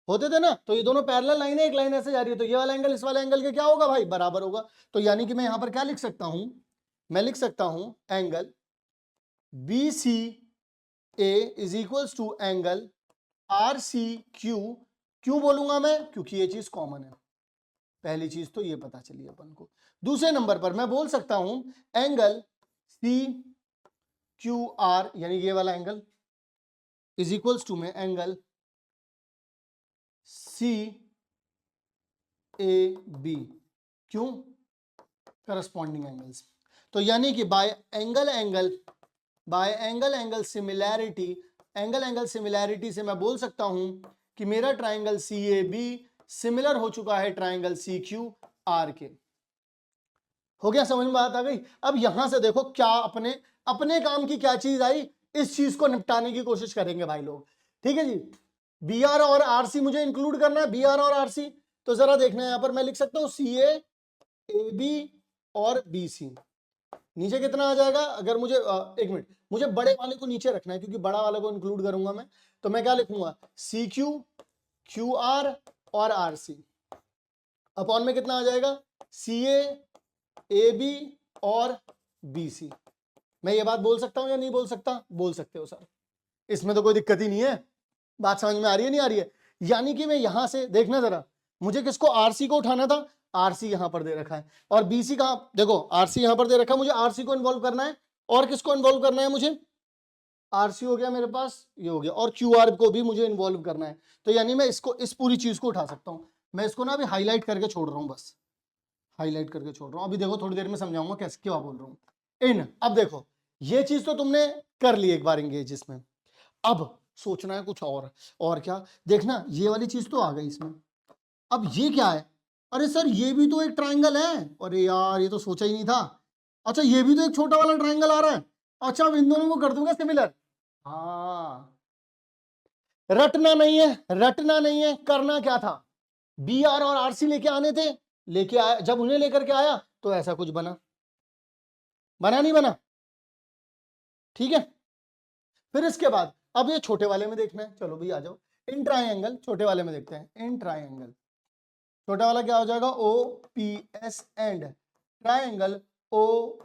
होते थे ना। तो ये दोनों पैरेलल लाइन है, एक लाइन ऐसे जा रही है, तो ये वाला एंगल इस वाले एंगल के क्या होगा भाई? बराबर होगा। तो यानी कि मैं यहां पर क्या लिख सकता हूं? मैं लिख सकता हूं angle B C A is equals to angle R C Q. क्यों बोलूंगा मैं? क्योंकि ये चीज कॉमन है। पहली चीज तो ये पता चली अपन को। दूसरे नंबर पर मैं बोल सकता हूं एंगल सी क्यू आर, यानी ये वाला एंगल इज इक्वल्स टू में एंगल सी ए बी। क्यों? Corresponding angles. तो यानी कि by angle angle similarity, angle angle similarity से मैं बोल सकता हूं कि मेरा triangle C A B similar हो चुका है ट्राइंगल सी क्यू आर के। हो गया? समझ में बात आ गई? अब यहां से देखो क्या अपने अपने काम की क्या चीज आई, इस चीज को निपटाने की कोशिश करेंगे भाई लोग। ठीक है जी, बी आर और आरसी मुझे इंक्लूड करना है, बी आर और आरसी। तो जरा देखना है, यहां पर मैं लिख सकता हूं सी ए बी और बी सी। नीचे कितना आ जाएगा? अगर मुझे एक मिनट, मुझे बड़े वाले को नीचे रखना है क्योंकि बड़ा वाले को इंक्लूड करूंगा मैं। तो मैं क्या लिखूंगा? सी क्यू क्यू आर और आर सी अपॉन में कितना आ जाएगा? सी ए बी और बी सी। मैं ये बात बोल सकता हूं या नहीं बोल सकता? बोल सकते हो सर, इसमें तो कोई दिक्कत ही नहीं है। बात समझ में आ रही है नहीं आ रही है? यानी कि मैं यहां से देखना जरा, मुझे किसको? आरसी को उठाना था। आरसी यहां पर दे रखा है और बीसी कहां? देखो आरसी यहां पर दे रखा है, मुझे आरसी को इन्वॉल्व करना है। और किसको इन्वॉल्व करना है मुझे? आरसी हो गया मेरे पास, ये हो गया, और क्यू आर को भी मुझे इन्वॉल्व करना है। तो यानी मैं इसको, इस पूरी चीज को उठा सकता हूं। मैं इसको ना अभी हाईलाइट करके छोड़ रहा हूं, बस हाईलाइट करके छोड़ रहा हूं। अभी देखो थोड़ी देर में समझाऊंगा कैसे, क्या बोल रहा हूं इन। अब देखो ये चीज तो तुमने कर ली एक बार इंगेज इसमें। अब सोचना है कुछ और क्या? देखना ये वाली चीज तो आ गई इसमें। अब ये क्या है? अरे सर ये भी तो एक ट्राइंगल है। अरे यार ये तो सोचा ही नहीं था। अच्छा ये भी तो एक छोटा वाला ट्राइंगल आ रहा है। अच्छा अब इन दोनों को कर दूंगा सिमिलर। हाँ, रटना नहीं है, रटना नहीं है, करना क्या था? बी आर और आरसी लेके आने थे, लेके आया। जब उन्हें लेकर के आया तो ऐसा कुछ बना, बना नहीं बना? ठीक है। फिर इसके बाद अब ये छोटे वाले में देखना है। चलो भाई आ जाओ, इन ट्राइंगल छोटे वाले में देखते हैं। इन ट्राइंगल छोटा वाला क्या हो जाएगा? O P S and triangle O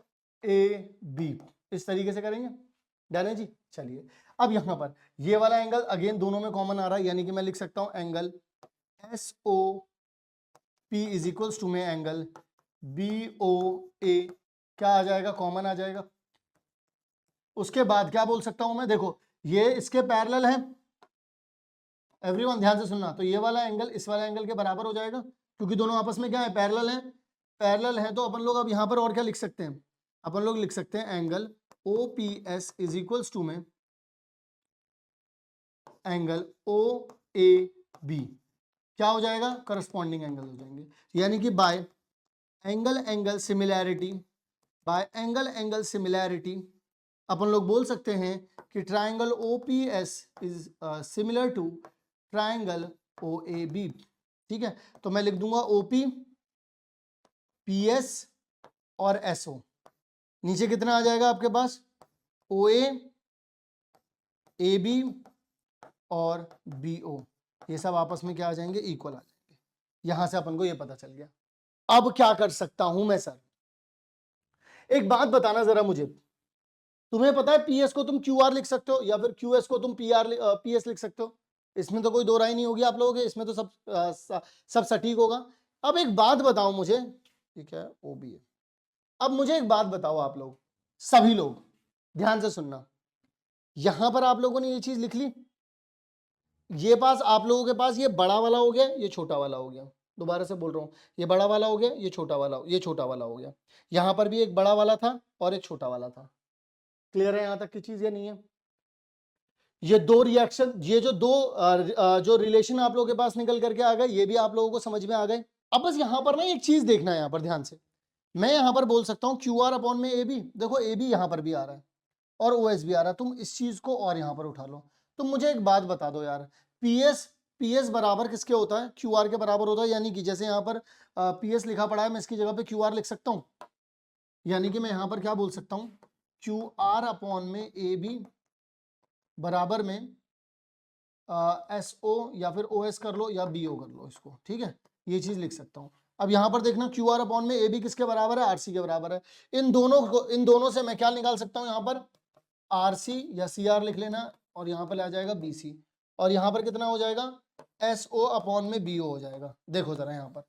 A B. इस तरीके से करेंगे, डन है जी। चलिए अब यहां पर ये वाला एंगल अगेन दोनों में कॉमन आ रहा है, यानी कि मैं लिख सकता हूं angle S O P is equals to में एंगल बी ओ ए। क्या आ जाएगा? कॉमन आ जाएगा। उसके बाद क्या बोल सकता हूं मैं? देखो ये इसके पैरेलल है, एवरीवन ध्यान से सुनना। तो ये वाला एंगल इस वाले एंगल के बराबर हो जाएगा क्योंकि दोनों आपस में क्या है? पैरेलल है। पैरेलल है तो अपन लोग अब यहां पर और क्या लिख सकते हैं? अपन लोग लिख सकते हैं angle O P S is equals to में एंगल ओ ए बी। क्या हो जाएगा? करस्पॉन्डिंग एंगल हो जाएंगे। यानी कि by angle angle similarity, by angle angle similarity अपन लोग बोल सकते हैं कि triangle O P S is similar to triangle O A B. ठीक है, तो मैं लिख दूंगा ओपी पी एस और एस ओ। नीचे कितना आ जाएगा आपके पास? ओ ए बी और बी ओ। ये सब आपस में क्या आ जाएंगे? इक्वल आ जाएंगे। यहां से अपन को ये पता चल गया। अब क्या कर सकता हूं मैं सर? एक बात बताना जरा मुझे, तुम्हें पता है पीएस को तुम क्यू आर लिख सकते हो या फिर क्यूएस को तुम पी एस लिख सकते हो। इसमें तो कोई दो राय नहीं होगी आप लोगों के, इसमें तो सब सटीक होगा। अब एक बात बताओ मुझे, ठीक है ओ बी है। अब मुझे एक बात बताओ आप लोग, सभी लोग ध्यान से सुनना। यहां पर आप लोगों ने ये चीज लिख ली, ये पास आप लोगों के पास ये बड़ा वाला हो गया, ये छोटा वाला हो गया। दोबारा से बोल रहा हूं, ये बड़ा वाला हो गया, ये छोटा वाला हो गया। यहां पर भी एक बड़ा वाला था और एक छोटा वाला था। क्लियर है यहां तक की चीज या नहीं है? ये दो रिएक्शन, ये जो दो जो रिलेशन आप लोगों के पास निकल करके आ गए, ये भी आप लोगों को समझ में आ गए। अब बस यहां पर ना एक चीज देखना है, यहां पर ध्यान से। मैं यहां पर बोल सकता हूं क्यू आर अपॉन में ए बी। देखो ए बी यहां पर भी आ रहा है और ओ एस भी आ रहा है। तुम इस चीज को और यहां पर उठा लो। तुम मुझे एक बात बता दो यार, पी एस पीएस बराबर किसके होता है, क्यूआर के बराबर होता है, यानी कि जैसे यहाँ पर पीएस लिखा पड़ा है, मैं इसकी जगह पे क्यूआर लिख सकता हूँ, यानी कि मैं यहाँ पर क्या बोल सकता हूँ, क्यूआर अपॉन में ए बी बराबर में एस ओ या फिर ओ एस कर लो या बी ओ कर लो इसको, ठीक है, ये चीज लिख सकता हूँ। अब यहाँ पर देखना क्यू आर अपॉन में ए बी किसके बराबर है, आरसी के बराबर है। इन दोनों से मैं क्या निकाल सकता हूँ, यहाँ पर आरसी या सी आर लिख लेना, और यहाँ पर आ जाएगा बी सी, और यहाँ पर कितना हो जाएगा, एस ओ अपॉन में बी ओ हो जाएगा। देखो जरा यहाँ पर,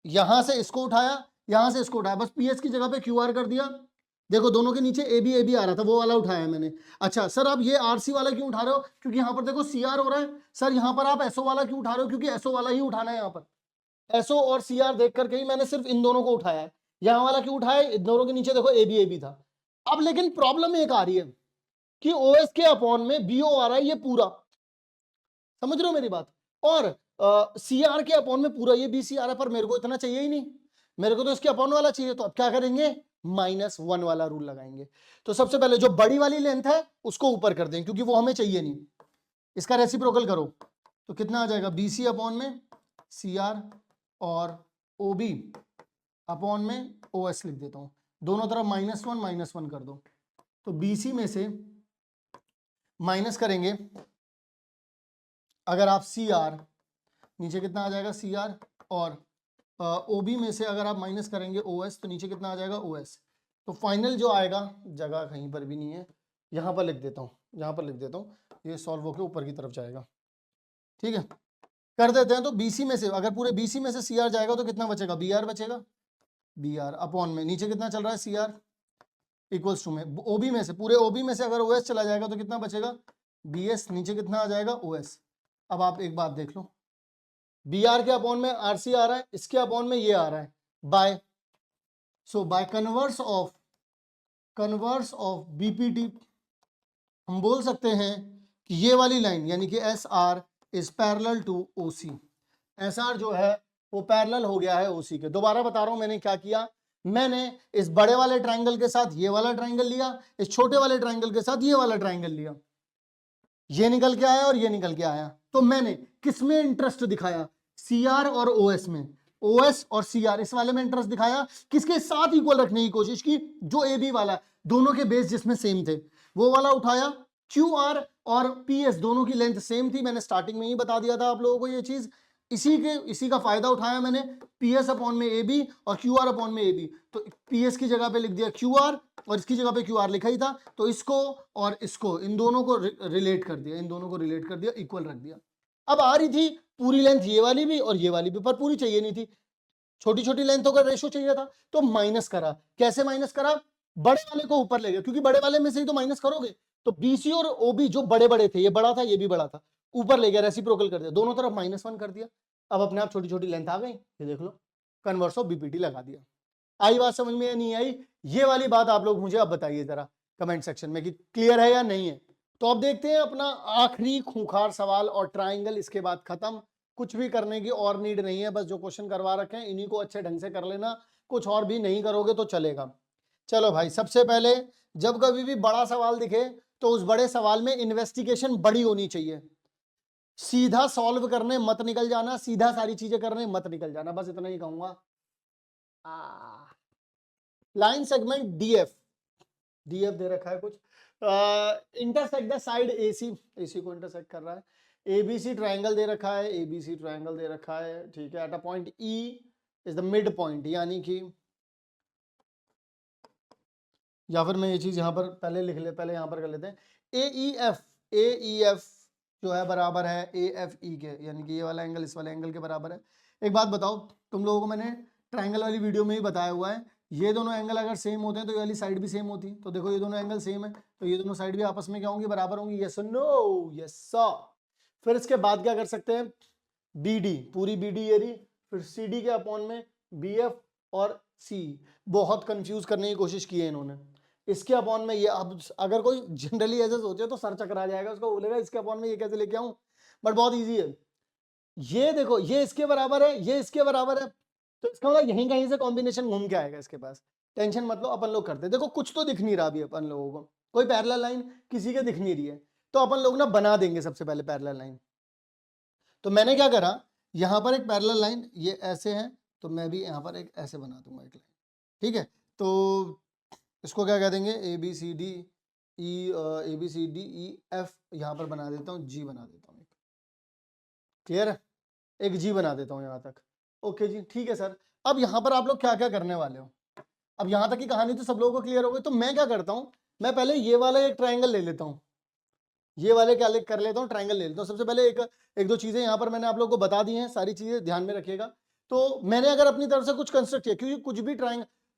यहां से इसको उठाया, यहां से इसको उठाया, बस पीएस की जगह पे क्यू आर कर दिया। देखो दोनों के नीचे ए बी आ रहा था, वो वाला उठाया मैंने। अच्छा सर आप ये आरसी वाला क्यों उठा रहे हो, क्योंकि यहाँ पर देखो सी आर हो रहा है। सर यहाँ पर आप एसओ वाला क्यों उठा रहे हो, क्योंकि एसओ वाला ही उठाना है। यहाँ पर एसओ और सी आर देख करके ही मैंने सिर्फ इन दोनों को उठाया है। यहाँ वाला क्यों उठाया, इन दोनों के नीचे देखो ए बी था। अब लेकिन प्रॉब्लम एक आ रही है कि ओएस के अपॉन में बीओ आ रहा है, ये पूरा, समझ रहे हो मेरी बात, और सी आर के अपॉन में पूरा ये बी सी आ रहा है, पर मेरे को इतना चाहिए ही नहीं, मेरे को तो इसके अपॉन वाला चाहिए। तो अब क्या करेंगे, -1 वाला रूल लगाएंगे। तो सबसे पहले जो बड़ी वाली लेंथ है उसको ऊपर कर दें, क्योंकि वो हमें चाहिए नहीं। इसका रेसिप्रोकल करो तो कितना आ जाएगा, बी सी अपॉन में सी आर और ओ बी अपॉन में ओ एस लिख देता हूं, दोनों तरफ -1 कर दो। तो बी सी में से माइनस करेंगे अगर आप सी आर, नीचे कितना आ जाएगा सी आर, और ओ बी में से अगर आप माइनस करेंगे ओ एस, तो नीचे कितना आ जाएगा ओ एस। तो फाइनल जो आएगा, जगह कहीं पर भी नहीं है, यहाँ पर लिख देता हूँ, यहाँ पर लिख देता हूँ, ये सॉल्व होकर ऊपर की तरफ जाएगा, ठीक है, कर देते हैं। तो बीसी में से अगर पूरे बीसी में से सी आर जाएगा तो कितना बचेगा, बी आर बचेगा, बी आर अपॉन में नीचे कितना चल रहा है सी आर इक्वल्स टू में ओबी में से, पूरे ओबी में से अगर ओएस चला जाएगा तो कितना बचेगा, बी एस, नीचे कितना आ जाएगा ओएस। अब आप एक बात देख लो, बी आर के अपॉन में आर सी आ रहा है, इसके अपॉन में ये आ रहा है, by, so by converse of BPT हम बोल सकते हैं कि ये वाली लाइन यानी कि S R is parallel to OC, S R जो है वो पैरेलल हो गया है ओसी के। दोबारा बता रहा हूं मैंने क्या किया, मैंने इस बड़े वाले ट्रायंगल के साथ ये वाला ट्रायंगल लिया, इस छोटे वाले ट्रायंगल के साथ ये वाला ट्रायंगल लिया, ये निकल के आया और ये निकल के आया। तो मैंने किसमें इंटरेस्ट दिखाया, सीआर और ओएस में, ओएस और सीआर इस वाले में इंटरेस्ट दिखाया, किसके साथ इक्वल रखने की कोशिश की, जो ए बी वाला, दोनों के बेस जिसमें सेम थे वो वाला उठाया। क्यू आर और पीएस दोनों की लेंथ सेम थी, मैंने स्टार्टिंग में ही बता दिया था आप लोगों को ये चीज, इसी का फायदा उठाया मैंने, पीएस अपॉन में ए बी और क्यू आर अपॉन में ए बी। तो पीएस की जगह पे लिख दिया क्यू आर और इसकी जगह पे क्यू आर लिखा ही था, तो इसको और इसको इन दोनों को रिलेट कर दिया, इन दोनों को रिलेट कर दिया, इक्वल रख दिया। अब आ रही थी पूरी लेंथ ये वाली भी और ये वाली भी, पर पूरी चाहिए नहीं थी, छोटी छोटी लेंथों का रेशो चाहिए था, तो माइनस करा। कैसे माइनस करा, बड़े वाले को ऊपर ले गया, क्योंकि बड़े वाले में से ही तो माइनस करोगे। तो बीसी और ओबी जो बड़े बड़े थे, ये बड़ा था ये भी बड़ा था, ऊपर ले गया, रेसिप्रोकल कर दिया, दोनों तरफ -1 कर दिया। अब अपने आप छोटी छोटी लेंथ आ गई, ये देख लो, कन्वर्स ऑफ बीपीटी लगा दिया। आई बात समझ में या नहीं आई, ये वाली बात आप लोग मुझे अब बताइए जरा कमेंट सेक्शन में कि क्लियर है या नहीं है। तो अब देखते हैं अपना आखिरी खूंखार सवाल और ट्राइंगल, इसके बाद खत्म, कुछ भी करने की और नीड नहीं है, बस जो क्वेश्चन करवा रखे हैं इन्हीं को अच्छे ढंग से कर लेना, कुछ और भी नहीं करोगे तो चलेगा। चलो भाई, सबसे पहले जब कभी भी बड़ा सवाल दिखे तो उस बड़े सवाल में इन्वेस्टिगेशन बड़ी होनी चाहिए, सीधा सॉल्व करने मत निकल जाना, सीधा सारी चीजें करने मत निकल जाना, बस इतना ही कहूंगा। लाइन सेगमेंट डीएफ, डीएफ दे रखा है कुछ, intersect the side AC, AC को इंटरसेक्ट कर रहा है, एबीसी ट्रायंगल दे रखा है, एबीसी ट्रायंगल दे रखा है, ठीक है, at a point E is the mid point, यानी कि, या फिर मैं ये चीज यहां पर पहले लिख ले, पहले यहां पर कर लेते हैं, ए ई एफ जो है बराबर है ए एफ ई के, यानी कि ये वाला एंगल इस वाले एंगल के बराबर है। एक बात बताओ, तुम लोगों को मैंने ट्रायंगल वाली वीडियो में ही बताया हुआ है, ये दोनों एंगल अगर सेम होते हैं तो ये वाली साइड भी सेम होती, तो देखो ये दोनों एंगल सेम है, तो ये दोनों साइड भी आपस में क्या होंगी, बराबर होंगी, यस नो, यस सर। फिर इसके बाद क्या कर सकते हैं, बीडी, पूरी बीडी ये रही, फिर सीडी के अपॉन में बीएफ और सी, बहुत कंफ्यूज करने की कोशिश की है इन्होंने, इसके अपॉन में ये, अब अगर कोई जनरली ऐसे सोचे तो सर चकरा जाएगा, उसको बोलेगा इसके अपॉन में ये कैसे लेके आऊं, बट बहुत इजी है। ये देखो, ये इसके बराबर है, ये इसके बराबर है, तो इसका मतलब यहीं कहीं से कॉम्बिनेशन घूम के आएगा इसके पास, टेंशन मत लो, अपन लोग करते हैं। देखो कुछ तो दिख नहीं रहा अभी अपन लोगों को, कोई पैरेलल लाइन किसी के दिख नहीं रही है, तो अपन लोग ना बना देंगे सबसे पहले पैरेलल लाइन, तो मैंने क्या करा, यहां पर एक पैरेलल लाइन ये ऐसे है, तो मैं भी यहां पर एक ऐसे बना दूंगा एक लाइन, ठीक है। तो इसको क्या कह देंगे, A B C D E F, यहां पर बना देता हूँ जी, बना देता हूँ, क्लियर है, एक जी बना देता हूँ यहां तक। ओके जी, ठीक है सर। अब यहां पर आप लोग क्या क्या करने वाले हो, अब यहां तक की कहानी तो सब लोगों को क्लियर हो गई। तो मैं क्या करता हूं, मैं पहले ये वाला एक ट्रायंगल ले लेता हूं, ये वाले क्या कर लेता हूं, ट्रायंगल ले लेता हूं। सबसे पहले एक दो चीजें यहां पर मैंने आप लोगों को बता दी हैं, सारी चीजें ध्यान में रखिएगा। तो मैंने अगर अपनी तरफ से कुछ कंस्ट्रक्ट किया, क्योंकि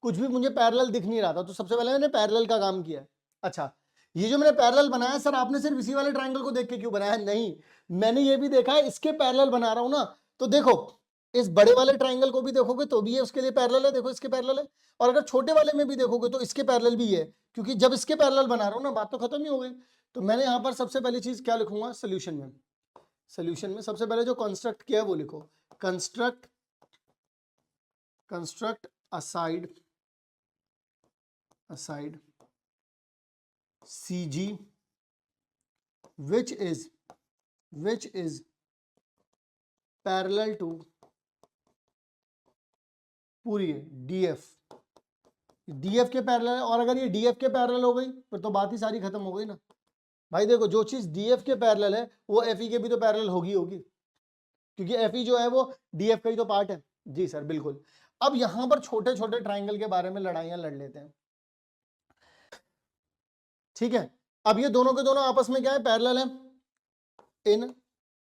कुछ भी मुझे पैरेलल दिख नहीं रहा था, तो सबसे पहले मैंने पैरेलल का काम किया। अच्छा, ये जो मैंने पैरेलल बनाया सर, आपने सिर्फ इसी वाले ट्रायंगल को देख के क्यों बनाया? नहीं, मैंने ये भी देखा है, इसके पैरेलल बना रहा हूं ना, तो देखो इस बड़े वाले ट्रायंगल को भी देखोगे तो भी ये उसके लिए पैरेलल है, देखो इसके पैरेलल है। और अगर छोटे वाले में भी देखोगे तो इसके पैरेलल भी है, क्योंकि जब इसके पैरेलल बना रहा हूं ना, बात तो खत्म ही हो गई। तो मैंने यहां पर सबसे पहली चीज क्या लिखूंगा, सोल्यूशन में सबसे पहले जो कंस्ट्रक्ट किया है वो लिखो, construct aside CG which is parallel to पूरी DF के पैरेलल। और अगर ये DF के पैरेलल हो गई फिर तो बात ही सारी खत्म हो गई ना भाई। देखो जो चीज DF के पैरेलल है वो FE के भी तो पैरेलल होगी, क्योंकि FE जो है वो DF का ही तो पार्ट है। जी सर बिल्कुल। अब यहां पर छोटे छोटे ट्राइंगल के बारे में लड़ाइयां लड़ लेते हैं, ठीक है। अब ये दोनों के दोनों आपस में क्या है, पैरेलल है इन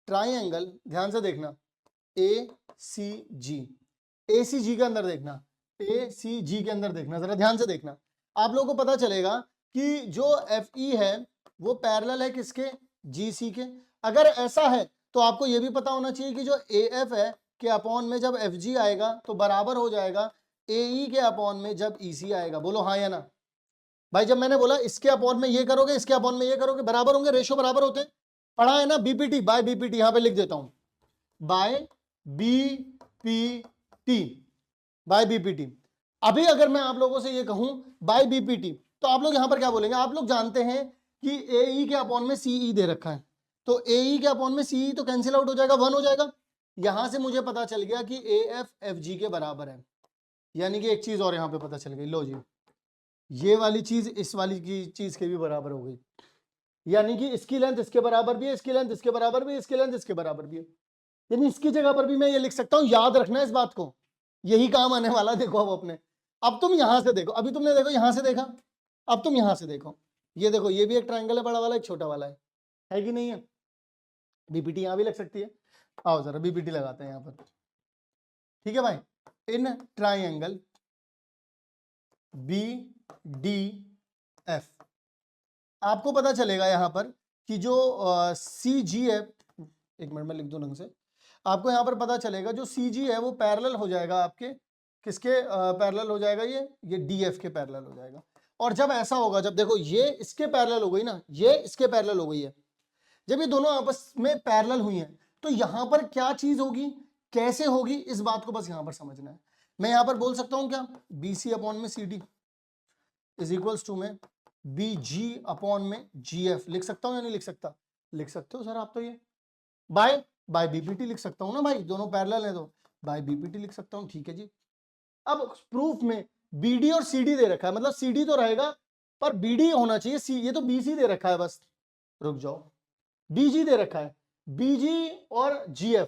ट्राइंगल, ध्यान से देखना, ACG के अंदर देखना, ACG के अंदर देखना, जरा ध्यान से देखना। आप लोगों को पता चलेगा कि जो FE है वो पैरेलल है किसके, GC के। अगर ऐसा है तो आपको यह भी पता होना चाहिए कि जो AF है के अपॉन में जब FG आएगा तो बराबर हो जाएगा AE के अपॉन में जब EC आएगा। बोलो हाँ या ना भाई। जब मैंने बोला इसके अपॉन में ये करोगे, इसके अपॉन में ये करोगे, बराबर होंगे, रेशो बराबर होते हैं, पढ़ा है ना। BPT बाय BPT, यहां पे लिख देता हूं, बाय BPT। अभी अगर मैं आप लोगों से ये कहूं बाय BPT, तो आप लोग यहां पर क्या बोलेंगे? आप लोग जानते हैं कि AE के अपॉन में CE दे रखा है, तो AE के अपॉन में CE तो कैंसिल आउट हो जाएगा, 1 हो जाएगा। यहां से मुझे पता चल गया कि AF FG के बराबर है, यानी कि एक चीज और यहां पे पता चल गई, लो जी, ये वाली चीज इस वाली की चीज के भी बराबर हो गई, यानी कि इसकी लेंथ इसके बराबर भी है, इसकी लेंथ इसके बराबर भी है, इसकी लेंथ इसके बराबर भी है। यानी इसकी जगह पर भी मैं ये लिख सकता हूं, याद रखना इस बात को, यही काम आने वाला। देखो अब अपने, अब तुम यहां से देखो, अभी तुमने देखो यहां से देखा, अब तुम यहां से देखो, ये देखो ये भी एक ट्रायंगल है, बड़ा वाला एक छोटा वाला है कि नहीं है? BPT यहां भी लग सकती है, आओ जरा BPT लगाते हैं यहां पर, ठीक है भाई। इन ट्रायंगल BDF आपको पता चलेगा यहां पर कि जो CG है, एक मिनट में लिख दो ढंग से, आपको यहां पर पता चलेगा जो CG है वो पैरेलल हो जाएगा आपके किसके पैरेलल हो जाएगा, ये DF के पैरेलल हो जाएगा। और जब ऐसा होगा, जब देखो ये इसके पैरेलल हो गई ना, ये इसके पैरेलल हो गई है, जब ये दोनों आपस में पैरेलल हुई हैं तो यहां पर क्या चीज होगी, कैसे होगी, इस बात को बस यहां पर समझना है। मैं यहां पर बोल सकता हूं क्या, BC अपॉन में CD इज इक्वल्स टू में BG अपॉन में GF लिख सकता हूं या नहीं लिख सकता? लिख सकते हो सर आप तो। ये बाय BPT लिख सकता हूं ना भाई, दोनों पैरेलल है तो बाय BPT लिख सकता हूं, ठीक है जी। अब प्रूफ में BD और CD दे रखा है, मतलब CD तो रहेगा पर BD होना चाहिए, ये तो BC दे रखा है, बस रुक जाओ, BG दे रखा है, BG और GF,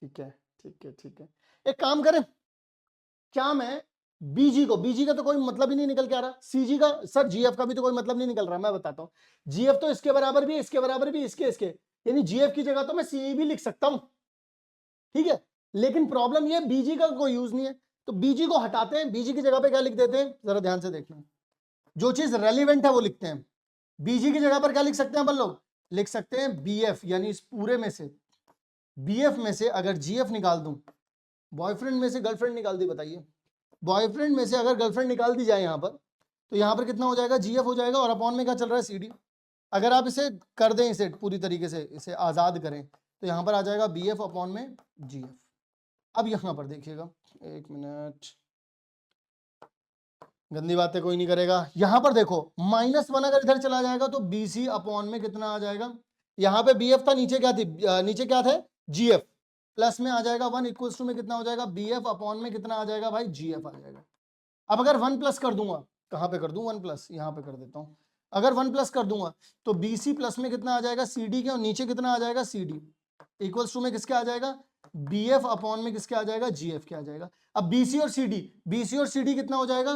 ठीक है ठीक है। एक काम करें, क्या मैं BG का तो कोई मतलब ही नहीं निकल के आ रहा, CG का सर, GF का भी तो कोई मतलब नहीं निकल रहा, मैं बताता हूं। GF तो इसके बराबर भी, इसके बराबर भी, इसके, यानी GF की जगह तो मैं CE भी लिख सकता हूं, ठीक है। लेकिन प्रॉब्लम ये BG का कोई यूज नहीं है, तो BG को हटाते हैं, BG की जगह पे क्या लिख देते हैं, जरा ध्यान से देखना, जो चीज रेलिवेंट है वो लिखते हैं। BG की जगह पर क्या लिख सकते हैं अपन लोग, लिख सकते हैं BF, यानी इस पूरे में से BF में से अगर GF निकाल दूं, बॉयफ्रेंड में से गर्लफ्रेंड निकाल दी, बताइए, बॉयफ्रेंड में से अगर गर्लफ्रेंड निकाल दी जाए यहां पर, तो यहां पर कितना हो जाएगा, GF हो जाएगा, और अपॉन में क्या चल रहा है, CD। अगर आप इसे कर दें, इसे पूरी तरीके से इसे आजाद करें, तो यहां पर आ जाएगा BF अपॉन में GF। अब यहां पर देखिएगा, एक मिनट, गंदी बातें कोई नहीं करेगा। यहां पर देखो -1 अगर इधर चला जाएगा तो BC अपॉन में कितना आ जाएगा, यहाँ पे BF था, नीचे क्या थी, नीचे क्या था, GF, प्लस में आ जाएगा 1 इक्वल्स टू में कितना हो जाएगा, BF अपॉन में कितना आ जाएगा भाई, GF आ जाएगा। अब अगर 1 प्लस कर दूंगा, कहां पे कर दूं 1 प्लस, यहां पे कर देता हूं। अगर 1 प्लस कर दूंगा तो BC प्लस में कितना आ जाएगा, CD के, और नीचे कितना आ जाएगा, CD इक्वल्स टू में किसके आ जाएगा, BF अपॉन में किसके आ जाएगा, GF के आ जाएगा। अब BC और CD कितना हो जाएगा,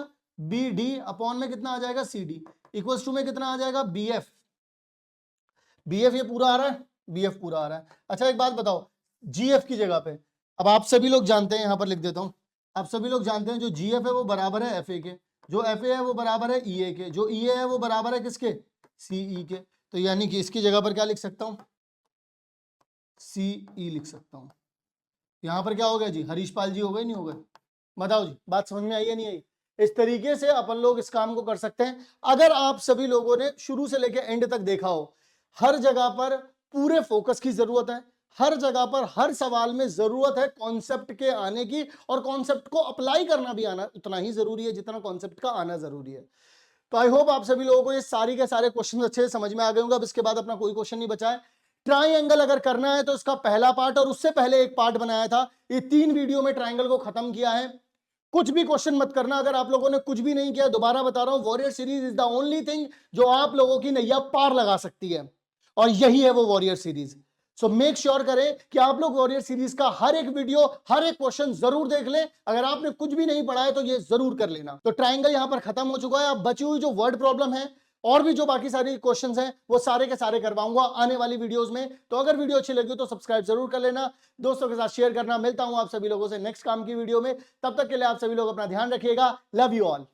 BD अपॉन में कितना आ जाएगा, CD इक्वल्स टू में कितना आ जाएगा, BF ये पूरा आ रहा है, BF पूरा आ रहा है। अच्छा एक बात बताओ, GF की जगह पे, अब आप सभी लोग जानते हैं, यहां पर लिख देता हूं, आप सभी लोग जानते हैं जो GF है वो बराबर है FA के, जो FA है वो बराबर है EA के, जो EA है वो बराबर है किसके, CE के। तो यानी कि इसकी जगह पर क्या लिख सकता हूं, CE लिख सकता हूं। यहां पर क्या हो गया जी, हरीश पाल जी हो गए, नहीं हो गए, बताओ जी, बात समझ में आई है नहीं आई। इस तरीके से अपन लोग इस काम को कर सकते हैं। अगर आप सभी लोगों ने शुरू से लेकर एंड तक देखा हो, हर जगह पर पूरे फोकस की जरूरत है, हर जगह पर हर सवाल में जरूरत है कॉन्सेप्ट के आने की, और कॉन्सेप्ट को अप्लाई करना भी आना उतना ही जरूरी है जितना कॉन्सेप्ट का आना जरूरी है। तो आई होप आप सभी लोगों को ये सारी के सारे क्वेश्चन अच्छे से समझ में आ गए होंगे। अब इसके बाद अपना कोई क्वेश्चन नहीं बचा है। ट्राइंगल अगर करना है तो इसका पहला पार्ट और उससे पहले एक पार्ट बनाया था, ये 3 वीडियो में ट्राइंगल को खत्म किया है। कुछ भी क्वेश्चन मत करना, अगर आप लोगों ने कुछ भी नहीं किया, दोबारा बता रहा हूं, warrior series is the only thing जो आप लोगों की नैया पार लगा सकती है, और यही है वो warrior series. So make sure करें कि आप लोग वॉरियर सीरीज का हर एक वीडियो, हर एक क्वेश्चन जरूर देख लें। अगर आपने कुछ भी नहीं पढ़ा है तो ये जरूर कर लेना। तो ट्राइंगल यहां पर खत्म हो चुका है। अब बची हुई जो वर्ड प्रॉब्लम है और भी जो बाकी सारी क्वेश्चंस हैं वो सारे के सारे करवाऊंगा आने वाली वीडियोस में। तो अगर वीडियो अच्छी लगी तो सब्सक्राइब जरूर कर लेना, दोस्तों के साथ शेयर करना। मिलता हूं आप सभी लोगों से नेक्स्ट काम की वीडियो में, तब तक के लिए आप सभी लोग अपना ध्यान रखिएगा। Love you all.